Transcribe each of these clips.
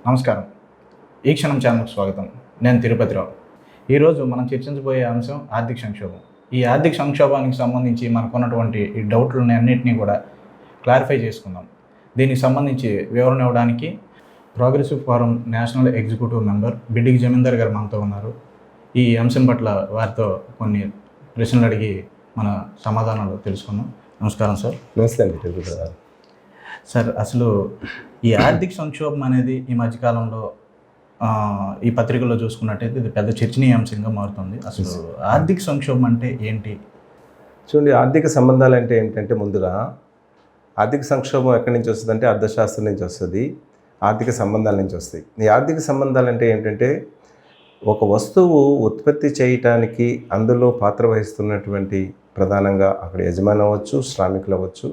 నమస్కారం. ఈ క్షణం ఛానల్కి స్వాగతం. నేను తిరుపతిరావు. ఈరోజు మనం చర్చించబోయే అంశం ఆర్థిక సంక్షోభం. ఈ ఆర్థిక సంక్షోభానికి సంబంధించి మనకున్నటువంటి ఈ డౌట్లని అన్నింటినీ కూడా క్లారిఫై చేసుకుందాం. దీనికి సంబంధించి వివరణ ఇవ్వడానికి progressive forum national executive member Biddiga Zamindar గారు మనతో ఉన్నారు. ఈ అంశం పట్ల వారితో కొన్ని ప్రశ్నలు అడిగి మన సమాధానాలు తెలుసుకుందాం. నమస్కారం సార్. నమస్తే అండి తిరుపతిరావు సార్, అసలు ఈ ఆర్థిక సంక్షోభం అనేది ఈ మధ్యకాలంలో ఈ పత్రికల్లో చూసుకున్నట్టయితే ఇది పెద్ద చర్చనీయాంశంగా మారుతుంది. అసలు ఆర్థిక సంక్షోభం అంటే ఏంటి? చూడండి, ఆర్థిక సంబంధాలు అంటే ఏంటంటే ముందుగా ఆర్థిక సంక్షోభం ఎక్కడి నుంచి వస్తుంది అంటే అర్థశాస్త్రం నుంచి వస్తుంది, ఆర్థిక సంబంధాల నుంచి వస్తాయి. ఈ ఆర్థిక సంబంధాలు అంటే ఏంటంటే ఒక వస్తువు ఉత్పత్తి చేయటానికి అందులో పాత్ర వహిస్తున్నటువంటి ప్రధానంగా అక్కడ యజమాని అవ్వచ్చు, శ్రామికులు అవ్వచ్చు,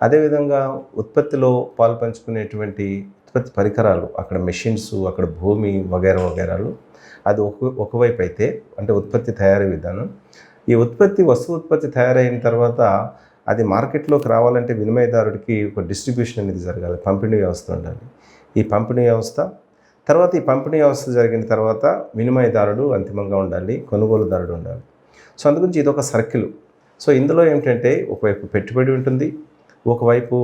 అదేవిధంగా ఉత్పత్తిలో పాలు పంచుకునేటువంటి ఉత్పత్తి పరికరాలు, అక్కడ మెషిన్స్, అక్కడ భూమి వగైరా వగైరాలు, అది ఒకవైపు అయితే అంటే ఉత్పత్తి తయారీ విధానం. ఈ వస్తువు ఉత్పత్తి తయారైన తర్వాత అది మార్కెట్లోకి రావాలంటే వినిమయదారుడికి ఒక డిస్ట్రిబ్యూషన్ అనేది జరగాలి, పంపిణీ వ్యవస్థ ఉండాలి. ఈ పంపిణీ వ్యవస్థ జరిగిన తర్వాత వినిమయదారుడు అంతిమంగా ఉండాలి, కొనుగోలుదారుడు ఉండాలి. సో అందుగురించి ఇది ఒక సర్కిల్. సో ఇందులో ఏంటంటే ఒకవైపు పెట్టుబడి ఉంటుంది, ఒకవైపు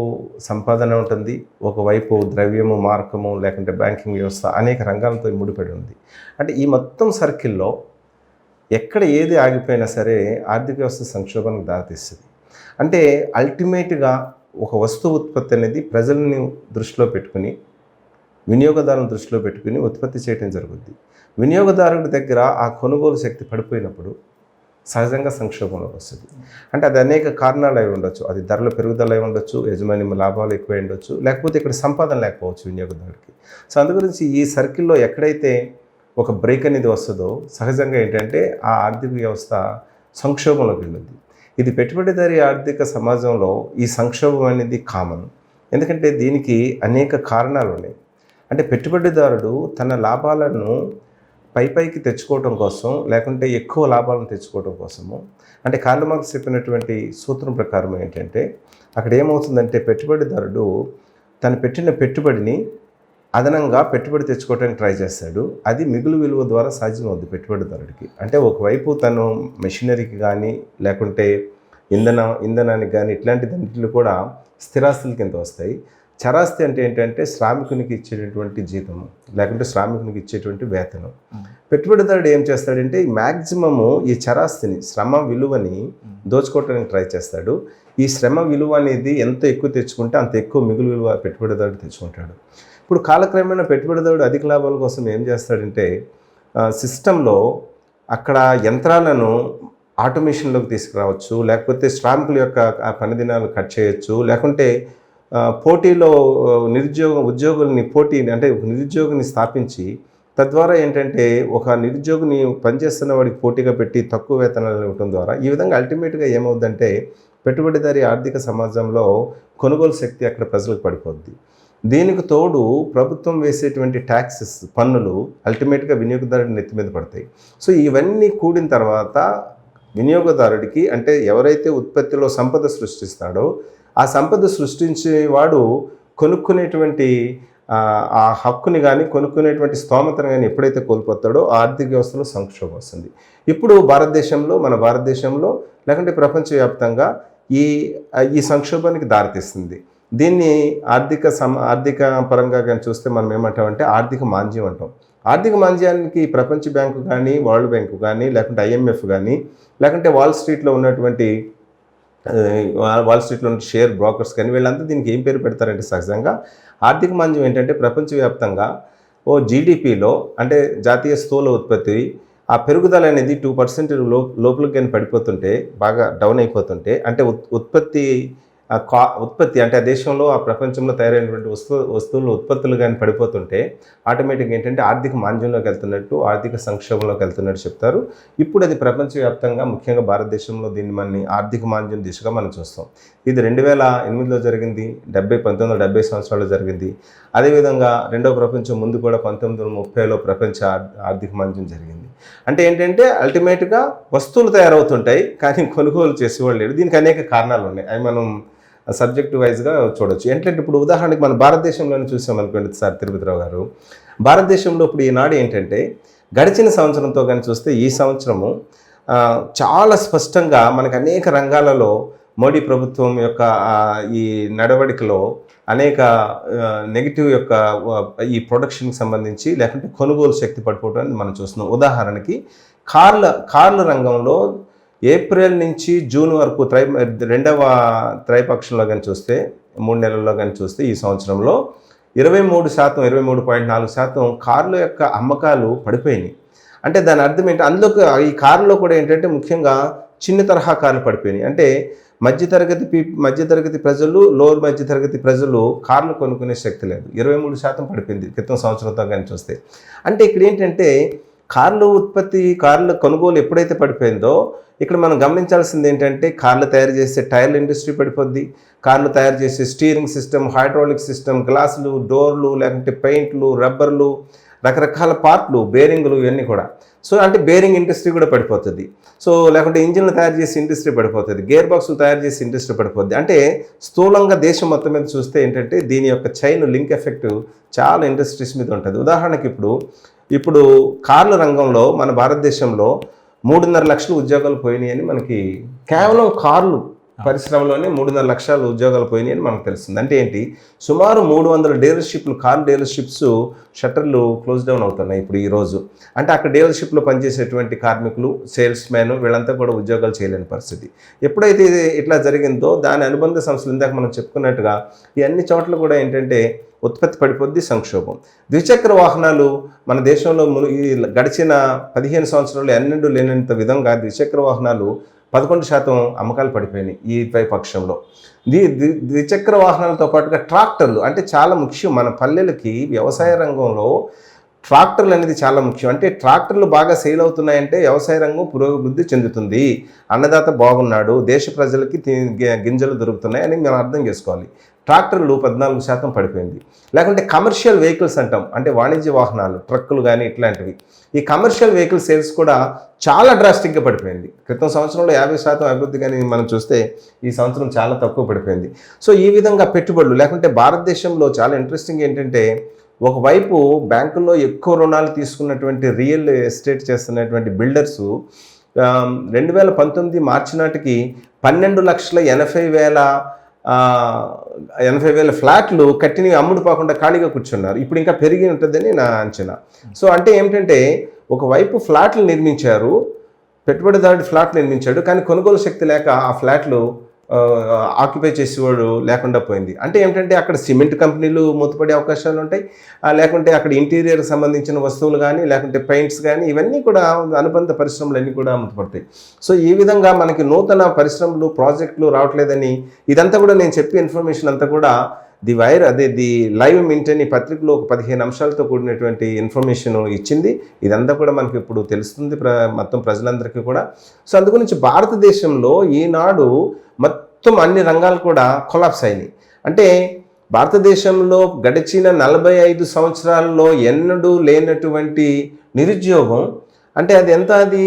సంపాదన ఉంటుంది, ఒకవైపు ద్రవ్యము, మార్కము, లేకుంటే బ్యాంకింగ్ వ్యవస్థ, అనేక రంగాలతో ముడిపడి ఉంది. అంటే ఈ మొత్తం సర్కిల్లో ఎక్కడ ఏది ఆగిపోయినా సరే ఆర్థిక వ్యవస్థ సంక్షోభానికి దారితీస్తుంది. అంటే అల్టిమేట్గా ఒక వస్తువు ఉత్పత్తి అనేది ప్రజల్ని దృష్టిలో పెట్టుకుని, వినియోగదారులను దృష్టిలో పెట్టుకుని ఉత్పత్తి చేయడం జరుగుద్ది. వినియోగదారుడి దగ్గర ఆ కొనుగోలు శక్తి పడిపోయినప్పుడు సహజంగా సంక్షోభంలోకి వస్తుంది. అంటే అది అనేక కారణాలు అయి ఉండొచ్చు. అది ధరల పెరుగుదల అయి ఉండొచ్చు, యజమాని లాభాలు ఎక్కువ ఉండొచ్చు, లేకపోతే ఇక్కడ సంపాదన లేకపోవచ్చు వినియోగదారుడికి. సో అందుగురించి ఈ సర్కిల్లో ఎక్కడైతే ఒక బ్రేక్ అనేది వస్తుందో సహజంగా ఏంటంటే ఆ ఆర్థిక వ్యవస్థ సంక్షోభంలోకి వెళ్ళింది. ఇది పెట్టుబడిదారీ ఆర్థిక సమాజంలో ఈ సంక్షోభం అనేది కామన్. ఎందుకంటే దీనికి అనేక కారణాలు ఉన్నాయి. అంటే పెట్టుబడిదారుడు తన లాభాలను పైకి తెచ్చుకోవడం కోసం, లేకుంటే ఎక్కువ లాభాలను తెచ్చుకోవడం కోసము, అంటే కార్ల్ మార్క్స్ చెప్పినటువంటి సూత్రం ప్రకారం ఏంటంటే అక్కడ ఏమవుతుందంటే పెట్టుబడిదారుడు తను పెట్టిన పెట్టుబడిని అదనంగా పెట్టుబడి తెచ్చుకోవడానికి ట్రై చేస్తాడు. అది మిగులు విలువ ద్వారా సాధ్యమవుద్ది పెట్టుబడిదారుడికి. అంటే ఒకవైపు తను మెషినరీకి కానీ, లేకుంటే ఇంధనానికి కానీ, ఇట్లాంటి దాంట్లో కూడా స్థిరాస్తుల కింద వస్తాయి. చరాస్తి అంటే ఏంటంటే శ్రామికునికి ఇచ్చేటటువంటి జీతము, లేకుంటే శ్రామికునికి ఇచ్చేటువంటి వేతనం. పెట్టుబడిదారుడు ఏం చేస్తాడంటే మ్యాక్సిమము ఈ చరాస్తిని, శ్రమ విలువని దోచుకోవడానికి ట్రై చేస్తాడు. ఈ శ్రమ విలువ అనేది ఎంత ఎక్కువ తెచ్చుకుంటే అంత ఎక్కువ మిగులు విలువ పెట్టుబడిదారుడు తెచ్చుకుంటాడు. ఇప్పుడు కాలక్రమేణా పెట్టుబడిదారుడు అధిక లాభాల కోసం ఏం చేస్తాడంటే సిస్టంలో అక్కడ యంత్రాలను ఆటోమేషన్లోకి తీసుకురావచ్చు, లేకపోతే శ్రామికుల యొక్క పని దినాలు కట్ చేయొచ్చు, లేకుంటే పోటీలో నిరుద్యోగిని స్థాపించి తద్వారా ఏంటంటే ఒక నిరుద్యోగిని పనిచేస్తున్న వాడికి పోటీగా పెట్టి తక్కువ వేతనాలు ఇవ్వడం ద్వారా ఈ విధంగా అల్టిమేట్గా ఏమవుద్దంటే పెట్టుబడిదారీ ఆర్థిక సమాజంలో కొనుగోలు శక్తి అక్కడ ప్రజలకు పడిపోద్ది. దీనికి తోడు ప్రభుత్వం వేసేటువంటి ట్యాక్సెస్, పన్నులు అల్టిమేట్గా వినియోగదారుడి నెత్తి మీద పడతాయి. సో ఇవన్నీ కూడిన తర్వాత వినియోగదారుడికి, అంటే ఎవరైతే ఉత్పత్తిలో సంపద సృష్టిస్తాడో ఆ సంపద సృష్టించేవాడు కొనుక్కునేటువంటి ఆ హక్కుని కానీ, కొనుక్కునేటువంటి స్తోమతను కానీ ఎప్పుడైతే కోల్పోతాడో ఆర్థిక వ్యవస్థలో సంక్షోభం వస్తుంది. ఇప్పుడు మన భారతదేశంలో లేకుంటే ప్రపంచవ్యాప్తంగా ఈ సంక్షోభానికి దారితీస్తుంది. దీన్ని ఆర్థిక పరంగా కానీ చూస్తే మనం ఏమంటామంటే ఆర్థిక మాంద్యం అంటాం. ఆర్థిక మాంద్యానికి ప్రపంచ బ్యాంకు కానీ, వరల్డ్ బ్యాంకు కానీ, లేకుంటే IMF కానీ, లేకుంటే వాల్ స్ట్రీట్లో ఉన్నటువంటి షేర్ బ్రోకర్స్ కానీ వీళ్ళంతా దీనికి ఏం పేరు పెడతారంటే సహజంగా ఆర్థిక మాంద్యం ఏంటంటే ప్రపంచవ్యాప్తంగా జీడిపిలో, అంటే జాతీయ స్థూల ఉత్పత్తి, ఆ పెరుగుదల అనేది 2% లోపలికి కానీ పడిపోతుంటే, బాగా డౌన్ అయిపోతుంటే, అంటే ఉత్పత్తి అంటే ఆ దేశంలో, ఆ ప్రపంచంలో తయారైనటువంటి వస్తువులు ఉత్పత్తులు కానీ పడిపోతుంటే ఆటోమేటిక్గా ఏంటంటే ఆర్థిక మాంద్యంలోకి వెళ్తున్నట్టు, ఆర్థిక సంక్షోభంలోకి వెళ్తున్నట్టు చెప్తారు. ఇప్పుడు అది ప్రపంచవ్యాప్తంగా, ముఖ్యంగా భారతదేశంలో దీన్ని మన ఆర్థిక మాంద్యం దిశగా మనం చూస్తాం. ఇది 2008లో జరిగింది, 1970 సంవత్సరాల్లో జరిగింది. అదేవిధంగా రెండవ ప్రపంచం ముందు కూడా 1930లో ప్రపంచ ఆర్థిక మాంద్యం జరిగింది. అంటే ఏంటంటే అల్టిమేట్గా వస్తువులు తయారవుతుంటాయి కానీ కొనుగోలు చేసేవాళ్ళు లేరు. దీనికి అనేక కారణాలు ఉన్నాయి, అవి మనం సబ్జెక్ట్ వైజ్గా చూడొచ్చు. ఏంటంటే ఇప్పుడు ఉదాహరణకి మన భారతదేశంలోనే చూసామనుకోండి సార్ తిరుపతిరావు గారు, భారతదేశంలో ఇప్పుడు ఈనాడు ఏంటంటే గడిచిన సంవత్సరంతో కానీ చూస్తే ఈ సంవత్సరము చాలా స్పష్టంగా మనకు అనేక రంగాలలో మోడీ ప్రభుత్వం యొక్క ఈ నడవడికలో అనేక నెగిటివ్ యొక్క ఈ ప్రొడక్షన్కి సంబంధించి లేకుంటే కొనుగోలు శక్తి పడిపోవడం అనేది మనం చూస్తున్నాం. ఉదాహరణకి కార్ల రంగంలో ఏప్రిల్ నుంచి జూన్ వరకు రెండవ త్రైపక్షంలో కానీ చూస్తే 3 నెలల్లో కానీ చూస్తే ఈ సంవత్సరంలో 23.4% కార్ల యొక్క అమ్మకాలు పడిపోయినాయి. అంటే దాని అర్థం ఏంటి, అందులో ఈ కారులో కూడా ఏంటంటే ముఖ్యంగా చిన్న తరహా కార్లు పడిపోయినాయి. అంటే మధ్యతరగతి ప్రజలు, లోవర్ మధ్యతరగతి ప్రజలు కార్లు కొనుక్కునే శక్తి లేదు. 23% పడిపోయింది క్రితం సంవత్సరంతో కానీ చూస్తే. అంటే ఇక్కడ ఏంటంటే కార్ల కొనుగోలు ఎప్పుడైతే పడిపోయిందో ఇక్కడ మనం గమనించాల్సింది ఏంటంటే కార్లు తయారు చేసే టైర్ల ఇండస్ట్రీ పడిపోద్ది, కార్లు తయారు చేసే స్టీరింగ్ సిస్టమ్, హైడ్రాలిక్ సిస్టమ్, గ్లాసులు, డోర్లు, లేకుంటే పెయింట్లు, రబ్బర్లు, రకరకాల పార్ట్లు, బేరింగ్లు, ఇవన్నీ కూడా. సో అంటే బేరింగ్ ఇండస్ట్రీ కూడా పడిపోతుంది. సో లేకుంటే ఇంజిన్లు తయారు చేసే ఇండస్ట్రీ పడిపోతుంది, గేర్ బాక్సులు తయారు చేసే ఇండస్ట్రీ పడిపోద్ది. అంటే స్థూలంగా దేశం మొత్తం మీద చూస్తే ఏంటంటే దీని యొక్క చైన్ లింక్ ఎఫెక్ట్ చాలా ఇండస్ట్రీస్ మీద ఉంటుంది. ఉదాహరణకి ఇప్పుడు కార్ల రంగంలో మన భారతదేశంలో 3.5 లక్షల ఉద్యోగాలు పోయినాయి అని మనకి, కేవలం కార్లు పరిశ్రమలోనే 3.5 లక్షల ఉద్యోగాలు పోయినాయి అని మనకు తెలుస్తుంది. అంటే ఏంటి, సుమారు 300 డీలర్షిప్లు, కార్ డీలర్షిప్స్ షట్టర్లు క్లోజ్ డౌన్ అవుతున్నాయి ఇప్పుడు ఈరోజు. అంటే అక్కడ డీలర్షిప్లో పనిచేసేటువంటి కార్మికులు, సేల్స్ మ్యాన్, వీళ్ళంతా కూడా ఉద్యోగాలు చేయలేని పరిస్థితి. ఎప్పుడైతే ఇట్లా జరిగిందో దాని అనుబంధ సంస్థలు ఇందాక మనం చెప్పుకున్నట్టుగా ఈ అన్ని చోట్ల కూడా ఏంటంటే ఉత్పత్తి పడిపోద్ది, సంక్షోభం. ద్విచక్ర వాహనాలు మన దేశంలో ఈ గడిచిన 15 సంవత్సరాలు ఎన్నడూ లేనంత విధంగా ద్విచక్ర వాహనాలు 11% అమ్మకాలు పడిపోయినాయి ఈ పక్షంలో. ద్విచక్ర వాహనాలతో పాటుగా ట్రాక్టర్లు అంటే చాలా ముఖ్యం మన పల్లెలకి. వ్యవసాయ రంగంలో ట్రాక్టర్లు అనేది చాలా ముఖ్యం. అంటే ట్రాక్టర్లు బాగా సేల్ అవుతున్నాయంటే వ్యవసాయ రంగం పురోభివృద్ధి చెందుతుంది, అన్నదాత బాగున్నాడు, దేశ ప్రజలకి గింజలు దొరుకుతున్నాయి అని మనం అర్థం చేసుకోవాలి. ట్రాక్టర్లు 14% పడిపోయింది. లేకుంటే కమర్షియల్ వెహికల్స్ అంటాం, అంటే వాణిజ్య వాహనాలు, ట్రక్కులు కానీ ఇట్లాంటివి. ఈ కమర్షియల్ వెహికల్ సేల్స్ కూడా చాలా డ్రాస్టిక్గా పడిపోయింది. క్రితం సంవత్సరంలో 50% అభివృద్ధి కానీ మనం చూస్తే ఈ సంవత్సరం చాలా తక్కువ పడిపోయింది. సో ఈ విధంగా పెట్టుబడులు లేకుంటే భారతదేశంలో చాలా ఇంట్రెస్టింగ్ ఏంటంటే ఒకవైపు బ్యాంకుల్లో ఎక్కువ రుణాలు తీసుకున్నటువంటి రియల్ ఎస్టేట్ చేస్తున్నటువంటి బిల్డర్సు 2019 మార్చి నాటికి 12,80,000 ఫ్లాట్లు కట్టినవి అమ్ముడు పోకుండా ఖాళీగా కూర్చున్నారు. ఇప్పుడు ఇంకా పెరిగి ఉంటుందని నా అంచనా. సో అంటే ఏమిటంటే ఒకవైపు ఫ్లాట్లు నిర్మించారు, పెట్టుబడిదారుడు ఫ్లాట్లు నిర్మించాడు, కానీ కొనుగోలు శక్తి లేక ఆ ఫ్లాట్లు ఆక్యుపై చేసేవాడు లేకుండా పోయింది. అంటే ఏమిటంటే అక్కడ సిమెంట్ కంపెనీలు మూతపడే అవకాశాలు ఉంటాయి, లేకుంటే అక్కడ ఇంటీరియర్కి సంబంధించిన వస్తువులు కానీ లేకుంటే పెయింట్స్ కానీ ఇవన్నీ కూడా అనుబంధ పరిశ్రమలు అన్నీ కూడా మూతపడతాయి. సో ఈ విధంగా మనకి నూతన పరిశ్రమలు, ప్రాజెక్టులు రావట్లేదని ఇదంతా కూడా నేను చెప్పే ఇన్ఫర్మేషన్ అంతా కూడా ది లైవ్ మింట్ అని పత్రికలో ఒక 15 అంశాలతో కూడినటువంటి ఇన్ఫర్మేషన్ ఇచ్చింది. ఇదంతా కూడా మనకి ఇప్పుడు తెలుస్తుంది మొత్తం ప్రజలందరికీ కూడా. సో అందుగురించి భారతదేశంలో ఈనాడు మొత్తం అన్ని రంగాలు కూడా కొలాప్స్ అయినాయి. అంటే భారతదేశంలో గడిచిన 45 సంవత్సరాల్లో ఎన్నడూ లేనటువంటి నిరుద్యోగం, అంటే అది ఎంత, అది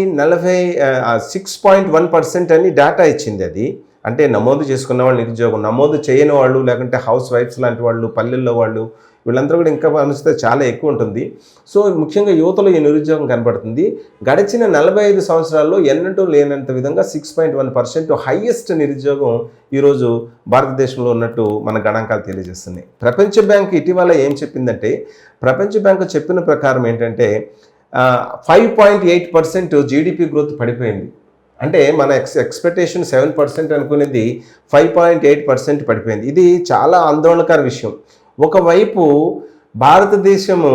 6.1% అని డేటా ఇచ్చింది. అది అంటే నమోదు చేసుకున్న వాళ్ళు నిరుద్యోగం, నమోదు చేయని వాళ్ళు లేకుంటే హౌస్ వైఫ్స్ లాంటి వాళ్ళు, పల్లెల్లో వాళ్ళు, వీళ్ళందరూ కూడా ఇంకా పరిస్థితి చాలా ఎక్కువ ఉంటుంది. సో ముఖ్యంగా యువతలో ఈ నిరుద్యోగం కనపడుతుంది. గడిచిన 45 సంవత్సరాల్లో ఎన్నడూ లేనంత విధంగా 6.1% హైయెస్ట్ నిరుద్యోగం ఈరోజు భారతదేశంలో ఉన్నట్టు మన గణాంకాలు తెలియజేస్తున్నాయి. ప్రపంచ బ్యాంకు ఇటీవల ఏం చెప్పిందంటే, ప్రపంచ బ్యాంకు చెప్పిన ప్రకారం ఏంటంటే 5.8% జీడిపి గ్రోత్ పడిపోయింది. అంటే మన ఎక్స్పెక్టేషన్ 7% అనుకునేది 5.8% పడిపోయింది. ఇది చాలా ఆందోళనకర విషయం. ఒకవైపు భారతదేశము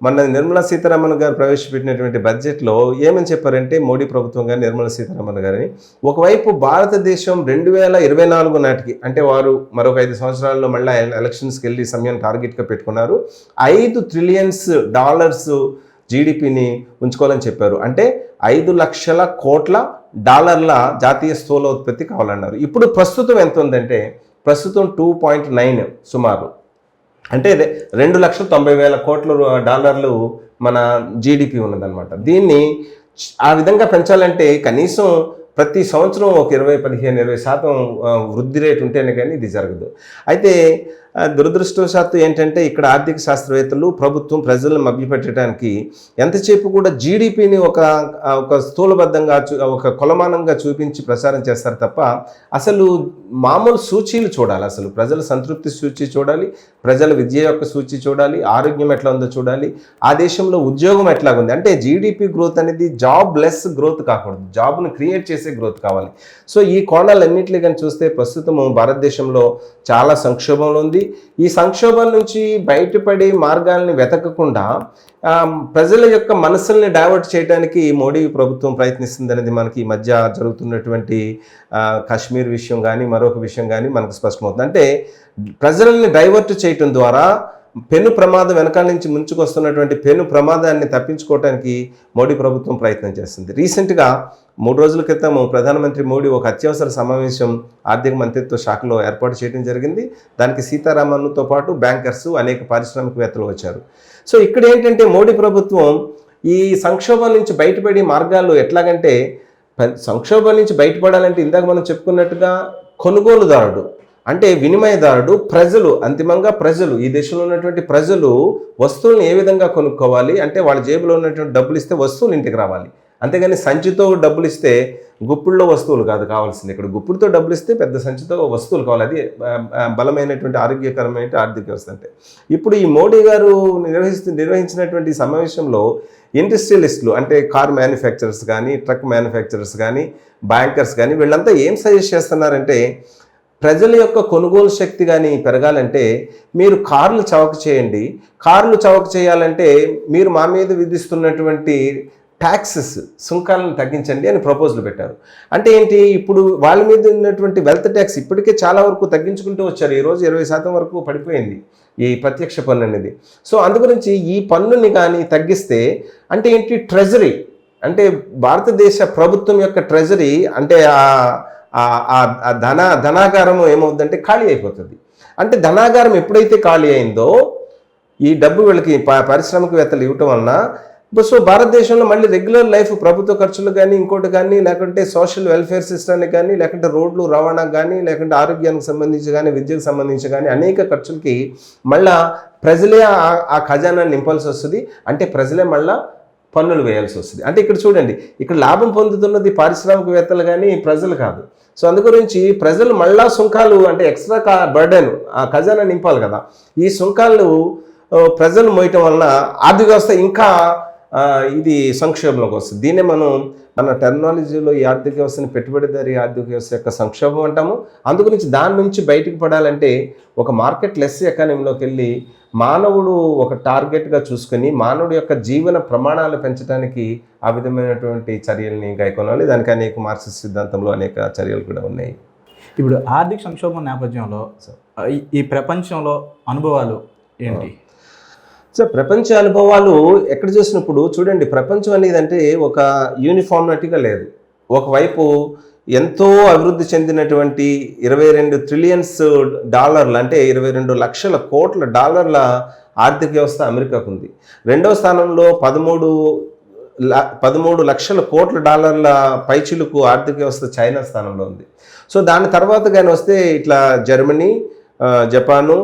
మన నిర్మలా సీతారామన్ గారు ప్రవేశపెట్టినటువంటి బడ్జెట్లో ఏమని చెప్పారంటే, మోడీ ప్రభుత్వం గారు, నిర్మలా సీతారామన్ గారిని, ఒకవైపు భారతదేశం 2024 నాటికి, అంటే వారు మరొక 5 సంవత్సరాల్లో మళ్ళీ ఎలక్షన్స్కి వెళ్ళి సమయం టార్గెట్గా పెట్టుకున్నారు, $5 ట్రిలియన్ జీడిపిని ఉంచుకోవాలని చెప్పారు. అంటే 5 లక్షల కోట్ల డాలర్ల జాతీయ స్థూల ఉత్పత్తి కావాలన్నారు. ఇప్పుడు ప్రస్తుతం ఎంత ఉందంటే, ప్రస్తుతం 2.9 సుమారు, అంటే 2,90,000 కోట్ల డాలర్లు మన జీడిపి ఉన్నదన్నమాట. దీన్ని ఆ విధంగా పెంచాలంటే కనీసం ప్రతి సంవత్సరం ఒక 15-20% వృద్ధి రేటు ఉంటేనే కానీ ఇది జరగదు. అయితే దురదృష్టవశాత్తు ఏంటంటే ఇక్కడ ఆర్థిక శాస్త్రవేత్తలు, ప్రభుత్వం ప్రజలను మభ్యపెట్టడానికి ఎంతసేపు కూడా జీడిపిని ఒక స్థూలబద్ధంగా ఒక కొలమానంగా చూపించి ప్రచారం చేస్తారు తప్ప అసలు మామూలు సూచీలు చూడాలి. అసలు ప్రజల సంతృప్తి సూచి చూడాలి, ప్రజల విద్య యొక్క సూచి చూడాలి, ఆరోగ్యం ఎట్లా ఉందో చూడాలి, ఆ దేశంలో ఉద్యోగం ఎట్లాగుంది. అంటే జీడిపి గ్రోత్ అనేది జాబ్ లెస్ గ్రోత్ కాకూడదు, జాబ్ను క్రియేట్ చేసే గ్రోత్ కావాలి. సో ఈ కోణాలన్నింటినీ కానీ చూస్తే ప్రస్తుతము భారతదేశంలో చాలా సంక్షోభంలో ఉంది. ఈ సంక్షోభం నుంచి బయటపడే మార్గాల్ని వెతకకుండా ప్రజల యొక్క మనసుల్ని డైవర్ట్ చేయడానికి మోడీ ప్రభుత్వం ప్రయత్నిస్తుంది అనేది మనకి ఈ మధ్య జరుగుతున్నటువంటి కాశ్మీర్ విషయం కానీ మరొక విషయం కానీ మనకు స్పష్టమవుతుంది. అంటే ప్రజల్ని డైవర్ట్ చేయటం ద్వారా పెను ప్రమాదం వెనకాల నుంచి ముంచుకొస్తున్నటువంటి పెను ప్రమాదాన్ని తప్పించుకోవడానికి మోడీ ప్రభుత్వం ప్రయత్నం చేస్తుంది. రీసెంట్గా 3 రోజుల క్రితం ప్రధానమంత్రి మోడీ ఒక అత్యవసర సమావేశం ఆర్థిక మంత్రిత్వ శాఖలో ఏర్పాటు చేయడం జరిగింది. దానికి సీతారామన్తో పాటు బ్యాంకర్స్, అనేక పారిశ్రామికవేత్తలు వచ్చారు. సో ఇక్కడ ఏంటంటే మోడీ ప్రభుత్వం ఈ సంక్షోభం నుంచి బయటపడే మార్గాలు ఎట్లాగంటే, సంక్షోభం నుంచి బయటపడాలంటే ఇందాక మనం చెప్పుకున్నట్టుగా కొనుగోలుదారుడు అంటే వినిమయదారుడు, ప్రజలు, అంతిమంగా ప్రజలు, ఈ దేశంలో ఉన్నటువంటి ప్రజలు వస్తువులను ఏ విధంగా కొనుక్కోవాలి అంటే వాళ్ళ జేబులో ఉన్నటువంటి డబ్బులు ఇస్తే వస్తువులు ఇంటికి రావాలి. అంతేగాని సంచితో డబ్బులు ఇస్తే గుప్పుల్లో వస్తువులు కాదు కావాల్సింది. ఇక్కడ గుప్పుడుతో డబ్బులు ఇస్తే పెద్ద సంచితో వస్తువులు కావాలి. అది బలమైనటువంటి ఆరోగ్యకరమైన ఆర్థిక వ్యవస్థ. అంటే ఇప్పుడు ఈ మోడీ గారు నిర్వహించినటువంటి సమావేశంలో ఇండస్ట్రియలిస్టులు అంటే కార్ మ్యానుఫ్యాక్చరర్స్ కానీ, ట్రక్ మ్యానుఫ్యాక్చరర్స్ కానీ, బ్యాంకర్స్ కానీ వీళ్ళంతా ఏం సజెస్ట్ చేస్తున్నారంటే, ప్రజల యొక్క కొనుగోలు శక్తి కానీ పెరగాలంటే మీరు కార్లు చవక చేయండి. కార్లు చవక చేయాలంటే మీరు మా మీద విధిస్తున్నటువంటి ట్యాక్సెస్, సుంకాలను తగ్గించండి అని ప్రపోజల్ పెట్టారు. అంటే ఏంటి, ఇప్పుడు వాళ్ళ మీద ఉన్నటువంటి వెల్త్ ట్యాక్స్ ఇప్పటికే చాలా వరకు తగ్గించుకుంటూ వచ్చారు. ఈరోజు 20% వరకు పడిపోయింది ఈ ప్రత్యక్ష పన్ను అనేది. సో అందుగురించి ఈ పన్నుని కానీ తగ్గిస్తే అంటే ఏంటి, ట్రెజరీ అంటే భారతదేశ ప్రభుత్వం యొక్క ట్రెజరీ అంటే ధనాగారం ఏమవుతుందంటే ఖాళీ అయిపోతుంది. అంటే ధనాగారం ఎప్పుడైతే ఖాళీ అయిందో ఈ డబ్బు వీళ్ళకి పారిశ్రామికవేత్తలు ఇవ్వటం వలన సో భారతదేశంలో మళ్ళీ రెగ్యులర్ లైఫ్, ప్రభుత్వ ఖర్చులు కానీ, ఇంకోటి కానీ, లేకుంటే సోషల్ వెల్ఫేర్ సిస్టానికి కానీ, లేకుంటే రోడ్లు రవాణాకు కానీ, లేకుంటే ఆరోగ్యానికి సంబంధించి కానీ, విద్యకు సంబంధించి కానీ అనేక ఖర్చులకి మళ్ళా ప్రజలే ఆ ఖజానాన్ని నింపాల్సి వస్తుంది. అంటే ప్రజలే మళ్ళా పన్నులు వేయాల్సి వస్తుంది. అంటే ఇక్కడ చూడండి, ఇక్కడ లాభం పొందుతున్నది పారిశ్రామికవేత్తలు కానీ ప్రజలు కాదు. సో అందుగురించి ప్రజలు మళ్ళా సుంకాలు అంటే ఎక్స్ట్రా బర్డెన్, ఆ ఖజానా నింపాలి కదా. ఈ సుంకాలు ప్రజలు మోయటం వలన ఆర్థిక వ్యవస్థ ఇంకా ఇది సంక్షోభంలోకి వస్తుంది. దీన్నే మనం మన టెర్మినాలజీలో ఈ ఆర్థిక వ్యవస్థని పెట్టుబడిదారీ ఆర్థిక వ్యవస్థ యొక్క సంక్షోభం అంటాము. అందుగురించి దాని నుంచి బయటికి పడాలంటే ఒక మార్కెట్ లెస్ ఎకానమీలోకి వెళ్ళి మానవుడు ఒక టార్గెట్గా చూసుకొని మానవుడి యొక్క జీవన ప్రమాణాలు పెంచడానికి ఆ విధమైనటువంటి చర్యల్ని గైకొనాలి. దానికి అనేక మార్క్సిస్ట్ సిద్ధాంతంలో అనేక చర్యలు కూడా ఉన్నాయి. ఇప్పుడు ఆర్థిక సంక్షోభం నేపథ్యంలో ఈ ప్రపంచంలో అనుభవాలు ఏంటి? సో ప్రపంచ అనుభవాలు ఎక్కడ చూసినప్పుడు చూడండి, ప్రపంచం అనేది అంటే ఒక యూనిఫార్మిటీగా లేదు. ఒకవైపు ఎంతో అభివృద్ధి చెందినటువంటి 22 ట్రిలియన్స్ డాలర్లు అంటే 22 లక్షల కోట్ల డాలర్ల ఆర్థిక వ్యవస్థ అమెరికాకు ఉంది. రెండవ స్థానంలో 13 లక్షల కోట్ల డాలర్ల పైచిలుకు ఆర్థిక వ్యవస్థ చైనా స్థానంలో ఉంది. సో దాని తర్వాత కానీ వస్తే ఇట్లా జర్మనీ, జపాను,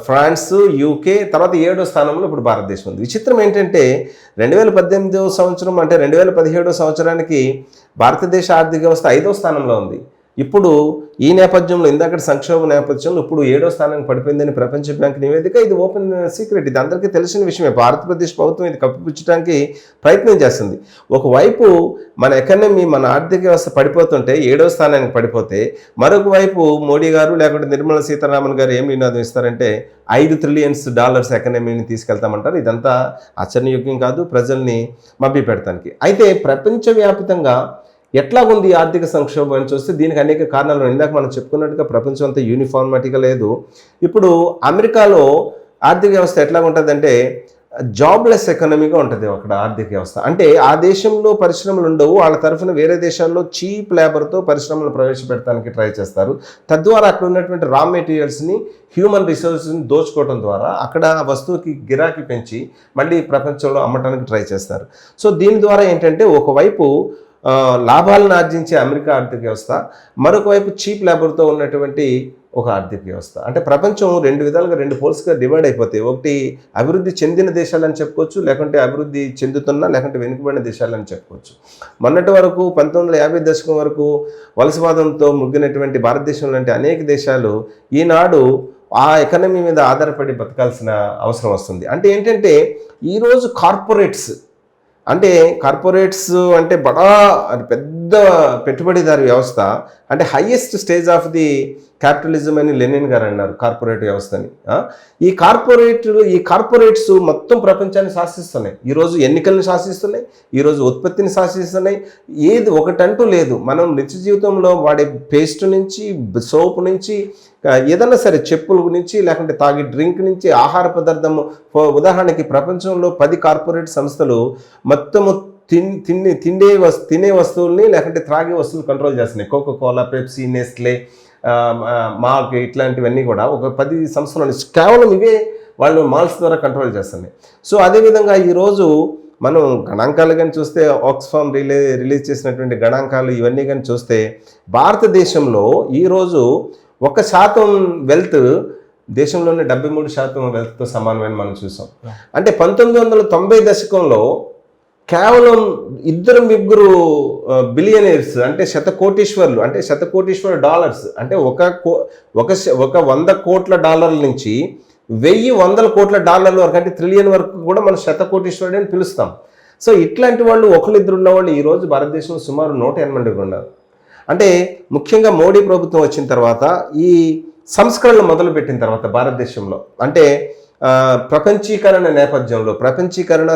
ఫ్రాన్స్, యూకే, తర్వాత 7వ స్థానంలో ఇప్పుడు భారతదేశం ఉంది. విచిత్రం ఏంటంటే 2018 సంవత్సరం అంటే 2017 సంవత్సరానికి భారతదేశ ఆర్థిక వ్యవస్థ 5వ స్థానంలో ఉంది. ఇప్పుడు ఈ నేపథ్యంలో ఇందాక సంక్షోభ నేపథ్యంలో ఇప్పుడు 7వ స్థానానికి పడిపోయిందని ప్రపంచ బ్యాంక్ నివేదిక. ఇది ఓపెన్ సీక్రెట్, ఇది అందరికీ తెలిసిన విషయమే. భారతదేశ ప్రభుత్వం ఇది కప్పిపుచ్చడానికి ప్రయత్నం చేస్తుంది. ఒకవైపు మన ఎకానమీ, మన ఆర్థిక వ్యవస్థ పడిపోతుంటే 7వ స్థానానికి పడిపోతే, మరొక వైపు మోడీ గారు లేకుంటే నిర్మలా సీతారామన్ గారు ఏం నినాదం ఇస్తారంటే 5 ట్రిలియన్స్ డాలర్స్ ఎకానమీని తీసుకెళ్తామంటారు. ఇదంతా ఆశ్చర్యయోగ్యం కాదు, ప్రజల్ని మభ్యపెడతానికి. అయితే ప్రపంచవ్యాప్తంగా ఎట్లా ఉంది ఆర్థిక సంక్షోభం అని చూస్తే దీనికి అనేక కారణాలు. ఇందాక మనం చెప్పుకున్నట్టుగా ప్రపంచం అంతా యూనిఫార్మిటీగా లేదు. ఇప్పుడు అమెరికాలో ఆర్థిక వ్యవస్థ ఎట్లా ఉంటుందంటే జాబ్లెస్ ఎకానమీగా ఉంటుంది అక్కడ ఆర్థిక వ్యవస్థ. అంటే ఆ దేశంలో పరిశ్రమలు ఉండవు, వాళ్ళ తరఫున వేరే దేశాల్లో చీప్ లేబర్తో పరిశ్రమలు ప్రవేశపెట్టడానికి ట్రై చేస్తారు. తద్వారా అక్కడ ఉన్నటువంటి రా మెటీరియల్స్ని, హ్యూమన్ రిసోర్సెస్ని దోచుకోవడం ద్వారా అక్కడ వస్తువుకి గిరాకీ పెంచి మళ్ళీ ప్రపంచంలో అమ్మటానికి ట్రై చేస్తారు. సో దీని ద్వారా ఏంటంటే ఒకవైపు లాభాలను ఆర్జించే అమెరికా ఆర్థిక వ్యవస్థ, మరొక వైపు చీప్ లేబర్తో ఉన్నటువంటి ఒక ఆర్థిక వ్యవస్థ. అంటే ప్రపంచం రెండు విధాలుగా, రెండు పోల్స్గా డివైడ్ అయిపోతాయి. ఒకటి అభివృద్ధి చెందిన దేశాలని చెప్పుకోవచ్చు, లేకుంటే అభివృద్ధి చెందుతున్న లేకుంటే వెనుకబడిన దేశాలని చెప్పుకోవచ్చు. మొన్నటి వరకు 1950 దశకం వరకు వలసవాదంతో ముగ్గినటువంటి భారతదేశం లాంటి అనేక దేశాలు ఈనాడు ఆ ఎకానమీ మీద ఆధారపడి బతకాల్సిన అవసరం వస్తుంది. అంటే ఏంటంటే ఈరోజు కార్పొరేట్స్ అంటే బడా పెద్ద పెట్టుబడిదారు వ్యవస్థ, అంటే highest stage of the capitalism అని లెనిన్ గారు అన్నారు కార్పొరేట్ వ్యవస్థని. ఈ కార్పొరేట్స్ మొత్తం ప్రపంచాన్ని శాసిస్తున్నాయి. ఈరోజు ఎన్నికలను శాసిస్తున్నాయి, ఈరోజు ఉత్పత్తిని శాసిస్తున్నాయి. ఏది ఒకటంటూ లేదు. మనం నిత్య జీవితంలో వాడే పేస్ట్ నుంచి, సోప్ నుంచి, ఏదన్నా సరే చెప్పుల నుంచి, లేకుంటే తాగే డ్రింక్ నుంచి, ఆహార పదార్థము, ఉదాహరణకి ప్రపంచంలో 10 కార్పొరేట్ సంస్థలు మొత్తము తినే వస్తువుల్ని లేకుంటే త్రాగే వస్తువులు కంట్రోల్ చేస్తున్నాయి. కోకోకోలా, పెప్సీ, నెస్లే, మాక్ ఇట్లాంటివన్నీ కూడా ఒక 10 సంస్థలు కేవలం ఇవే వాళ్ళు మాల్స్ ద్వారా కంట్రోల్ చేస్తున్నాయి. సో అదేవిధంగా ఈరోజు మనం గణాంకాలు కానీ చూస్తే, ఆక్స్ఫామ్ రిలీజ్ చేసినటువంటి గణాంకాలు ఇవన్నీ కానీ చూస్తే, భారతదేశంలో ఈరోజు 1% వెల్త్ దేశంలోనే 73% వెల్త్తో సమానమని మనం చూసాం. అంటే 1990 దశకంలో కేవలం 2-3 బిలియనీర్స్, అంటే శతకోటీశ్వర్లు, అంటే శతకోటీశ్వర డాలర్స్, అంటే ఒక 100 కోట్ల డాలర్ల నుంచి 1,100 కోట్ల డాలర్ల వరకు, అంటే ట్రిలియన్ వరకు కూడా మనం శతకోటీశ్వరుడు అని పిలుస్తాం. సో ఇట్లాంటి వాళ్ళు ఒకళ్ళిద్దరు ఉన్నవాళ్ళు ఈరోజు భారతదేశంలో సుమారు 180 ఉన్నారు. అంటే ముఖ్యంగా మోడీ ప్రభుత్వం వచ్చిన తర్వాత, ఈ సంస్కరణలు మొదలుపెట్టిన తర్వాత భారతదేశంలో, అంటే ప్రపంచీకరణ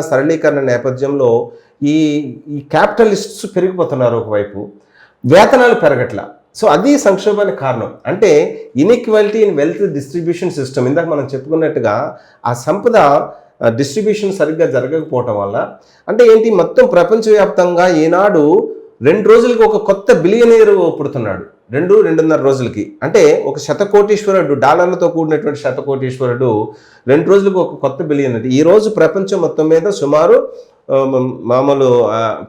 సరళీకరణ నేపథ్యంలో ఈ క్యాపిటలిస్ట్స్ పెరిగిపోతున్నారు. ఒకవైపు వేతనాలు పెరగట్ల. సో అది సంక్షోభానికి కారణం. అంటే inequality in wealth distribution system, ఇందాక మనం చెప్పుకున్నట్టుగా ఆ సంపద డిస్ట్రిబ్యూషన్ సరిగ్గా జరగకపోవటం వల్ల, అంటే ఏంటి, మొత్తం ప్రపంచవ్యాప్తంగా ఈనాడు 2 రోజులకి ఒక కొత్త బిలియనీరు పుడుతున్నాడు. 2-2.5 రోజులకి. అంటే ఒక శతకోటీశ్వరుడు, డాలర్లతో కూడినటువంటి శతకోటీశ్వరుడు 2 రోజులకు ఒక కొత్త బిలియనీర్. ఈరోజు ప్రపంచం మొత్తం మీద సుమారు మామూలు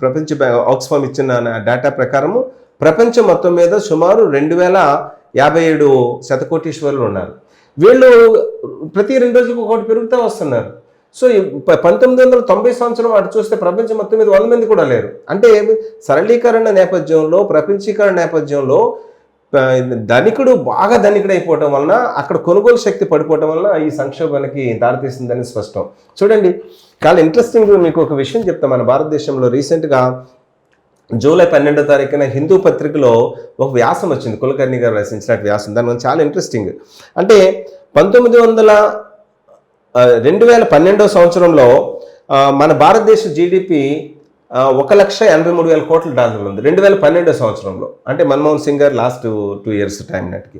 ప్రపంచ ఆక్స్ఫామ్ ఇచ్చిన డేటా ప్రకారము ప్రపంచం మొత్తం మీద సుమారు 2057 శతకోటీశ్వరులు ఉన్నారు. వీళ్ళు ప్రతి 2 రోజులకు ఒకటి పెరుగుతూ వస్తున్నారు. సో 1990 సంవత్సరం అటు చూస్తే ప్రపంచం మొత్తం మీద 100 మంది కూడా లేరు. అంటే సరళీకరణ నేపథ్యంలో, ప్రపంచీకరణ నేపథ్యంలో ధనికుడు బాగా ధనికుడైపోవటం వలన, అక్కడ కొనుగోలు శక్తి పడిపోవటం వలన ఈ సంక్షోభానికి దారితీస్తుందని స్పష్టం. చూడండి, చాలా ఇంట్రెస్టింగ్ మీకు ఒక విషయం చెప్తాం. మన భారతదేశంలో రీసెంట్గా జూలై 12వ తారీఖున హిందూ పత్రికలో ఒక వ్యాసం వచ్చింది, కులకర్ణి గారు రచించిన వ్యాసం. దాని చాలా ఇంట్రెస్టింగ్. అంటే 2012 సంవత్సరంలో మన భారతదేశ జీడిపి 1,83,000 కోట్ల డాలర్లు ఉంది 2012 సంవత్సరంలో. అంటే మన్మోహన్ సింగ్ గారు లాస్ట్ 2 ఇయర్స్ టైం నాటికి.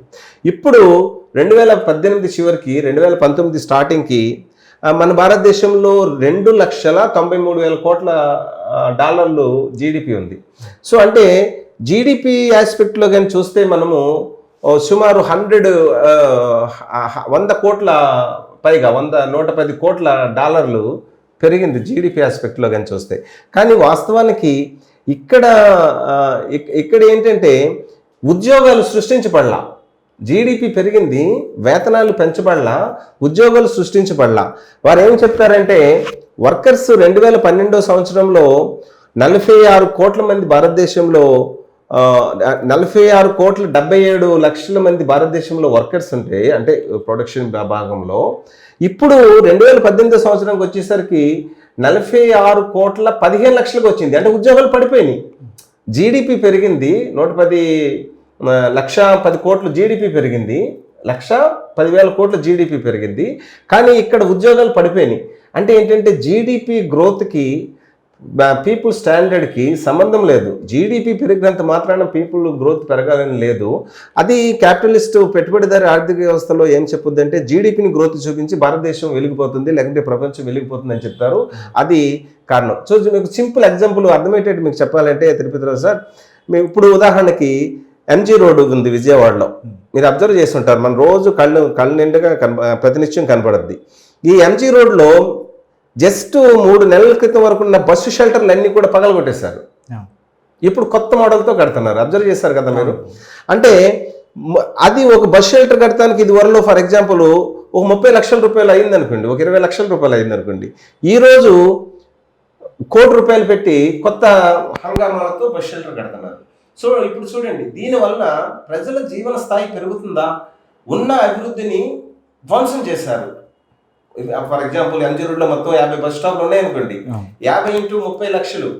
ఇప్పుడు 2018 చివరికి, 2019 స్టార్టింగ్కి మన భారతదేశంలో 2,93,000 కోట్ల డాలర్లు జీడిపి ఉంది. సో అంటే జీడిపి ఆస్పెక్ట్లో కానీ చూస్తే మనము సుమారు 100 కోట్ల పైగా 110 కోట్ల డాలర్లు పెరిగింది జీడిపి ఆస్పెక్ట్లో కానీ చూస్తే. కానీ వాస్తవానికి ఇక్కడ ఏంటంటే ఉద్యోగాలు సృష్టించబడలా. జీడిపి పెరిగింది, వేతనాలు పెంచబడలా, ఉద్యోగాలు సృష్టించబడలా. వారు ఏం చెప్తారంటే, వర్కర్స్ 2012 సంవత్సరంలో 46 కోట్ల మంది భారతదేశంలో, 46,77 లక్షల మంది భారతదేశంలో వర్కర్స్ ఉంటే, అంటే ప్రొడక్షన్ భాగంలో. ఇప్పుడు 2018 సంవత్సరానికి వచ్చేసరికి 46,15 లక్షలకు వచ్చింది. అంటే ఉద్యోగాలు పడిపోయినాయి. జీడిపి పెరిగింది, 1,10 కోట్ల జీడిపి పెరిగింది, 1,10,000 కోట్ల జీడిపి పెరిగింది. కానీ ఇక్కడ ఉద్యోగాలు పడిపోయినాయి. అంటే ఏంటంటే జీడిపి గ్రోత్కి పీపుల్ స్టాండర్డ్కి సంబంధం లేదు. జీడిపి పెరిగినంత మాత్రాన పీపుల్ గ్రోత్ పెరగాలని లేదు. అది క్యాపిటలిస్ట్ పెట్టుబడిదారి ఆర్థిక వ్యవస్థలో ఏం చెప్పుద్దంటే, జీడిపిని గ్రోత్ చూపించి భారతదేశం వెలిగిపోతుంది, లేకుంటే ప్రపంచం వెలిగిపోతుంది అని చెప్తారు. అది కారణం. సో మీకు సింపుల్ ఎగ్జాంపుల్ అర్థమయ్యేటట్టు మీకు చెప్పాలంటే, తిరుపతిరావు సార్, మేము ఇప్పుడు ఉదాహరణకి ఎంజీ రోడ్డు ఉంది విజయవాడలో. మీరు అబ్జర్వ్ చేస్తుంటారు, మన రోజు కళ్ళు నిండుగా ప్రతినిత్యం కనపడుద్ది. ఈ ఎంజీ రోడ్లో జస్ట్ 3 నెలల క్రితం వరకు ఉన్న బస్సు షెల్టర్లు అన్నీ కూడా పగలగొట్టేశారు. ఇప్పుడు కొత్త మోడల్తో కడుతున్నారు. అబ్జర్వ్ చేస్తారు కదా మీరు. అంటే అది ఒక బస్ షెల్టర్ కడతానికి ఇది వరలో ఫర్ ఎగ్జాంపుల్ ఒక 30 లక్షల రూపాయలు అయింది అనుకోండి, ఒక 20 లక్షల రూపాయలు అయింది అనుకోండి. ఈరోజు ₹1,00,00,000 పెట్టి కొత్త హంగామాలతో బస్ షెల్టర్ కడుతున్నారు. సో ఇప్పుడు చూడండి, దీనివల్ల ప్రజల జీవన స్థాయి పెరుగుతుందా? ఉన్న అభివృద్ధిని ధ్వంసం చేశారు. ఫర్ ఎగ్జాంపుల్ ఎంజీ రోడ్లో మొత్తం 50 బస్ స్టాప్లు ఉన్నాయనుకోండి, 50 × 30 లక్షలు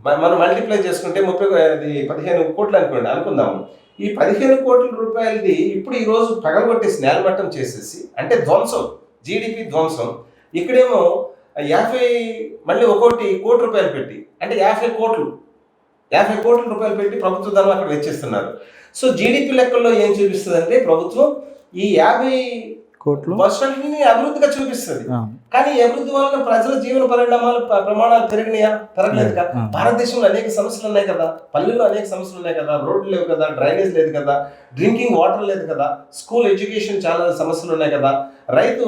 మనం మల్టిప్లై చేసుకుంటే 15 కోట్లు అనుకోండి, అనుకుందాము. ఈ 15 కోట్ల రూపాయలది ఇప్పుడు ఈ రోజు పగలగొట్టేసి నేలమట్టం చేసేసి, అంటే ధ్వంసం, జీడిపి ధ్వంసం. ఇక్కడేమో 50 మళ్ళీ ఒక్కోటి ₹1,00,00,000 పెట్టి, అంటే 50 కోట్ల రూపాయలు పెట్టి ప్రభుత్వ ధనం అక్కడ వెచ్చిస్తున్నారు. సో జీడిపి లెక్కల్లో ఏం చూపిస్తుంది అంటే ప్రభుత్వం ఈ 50 కోట్లు బస్సులని అభివృద్ధిగా చూపిస్తుంది. కానీ ఈ అభివృద్ధి వలన ప్రజల జీవన ప్రమాణాలు పెరగలేదు. భారతదేశంలో అనేక సమస్యలు ఉన్నాయి కదా, పల్లెల్లో అనేక సమస్యలు ఉన్నాయి కదా, రోడ్లు లేవు కదా, డ్రైనేజ్ లేదు కదా, డ్రింకింగ్ వాటర్ లేదు కదా, స్కూల్ ఎడ్యుకేషన్ చాలా సమస్యలు ఉన్నాయి కదా, రైతు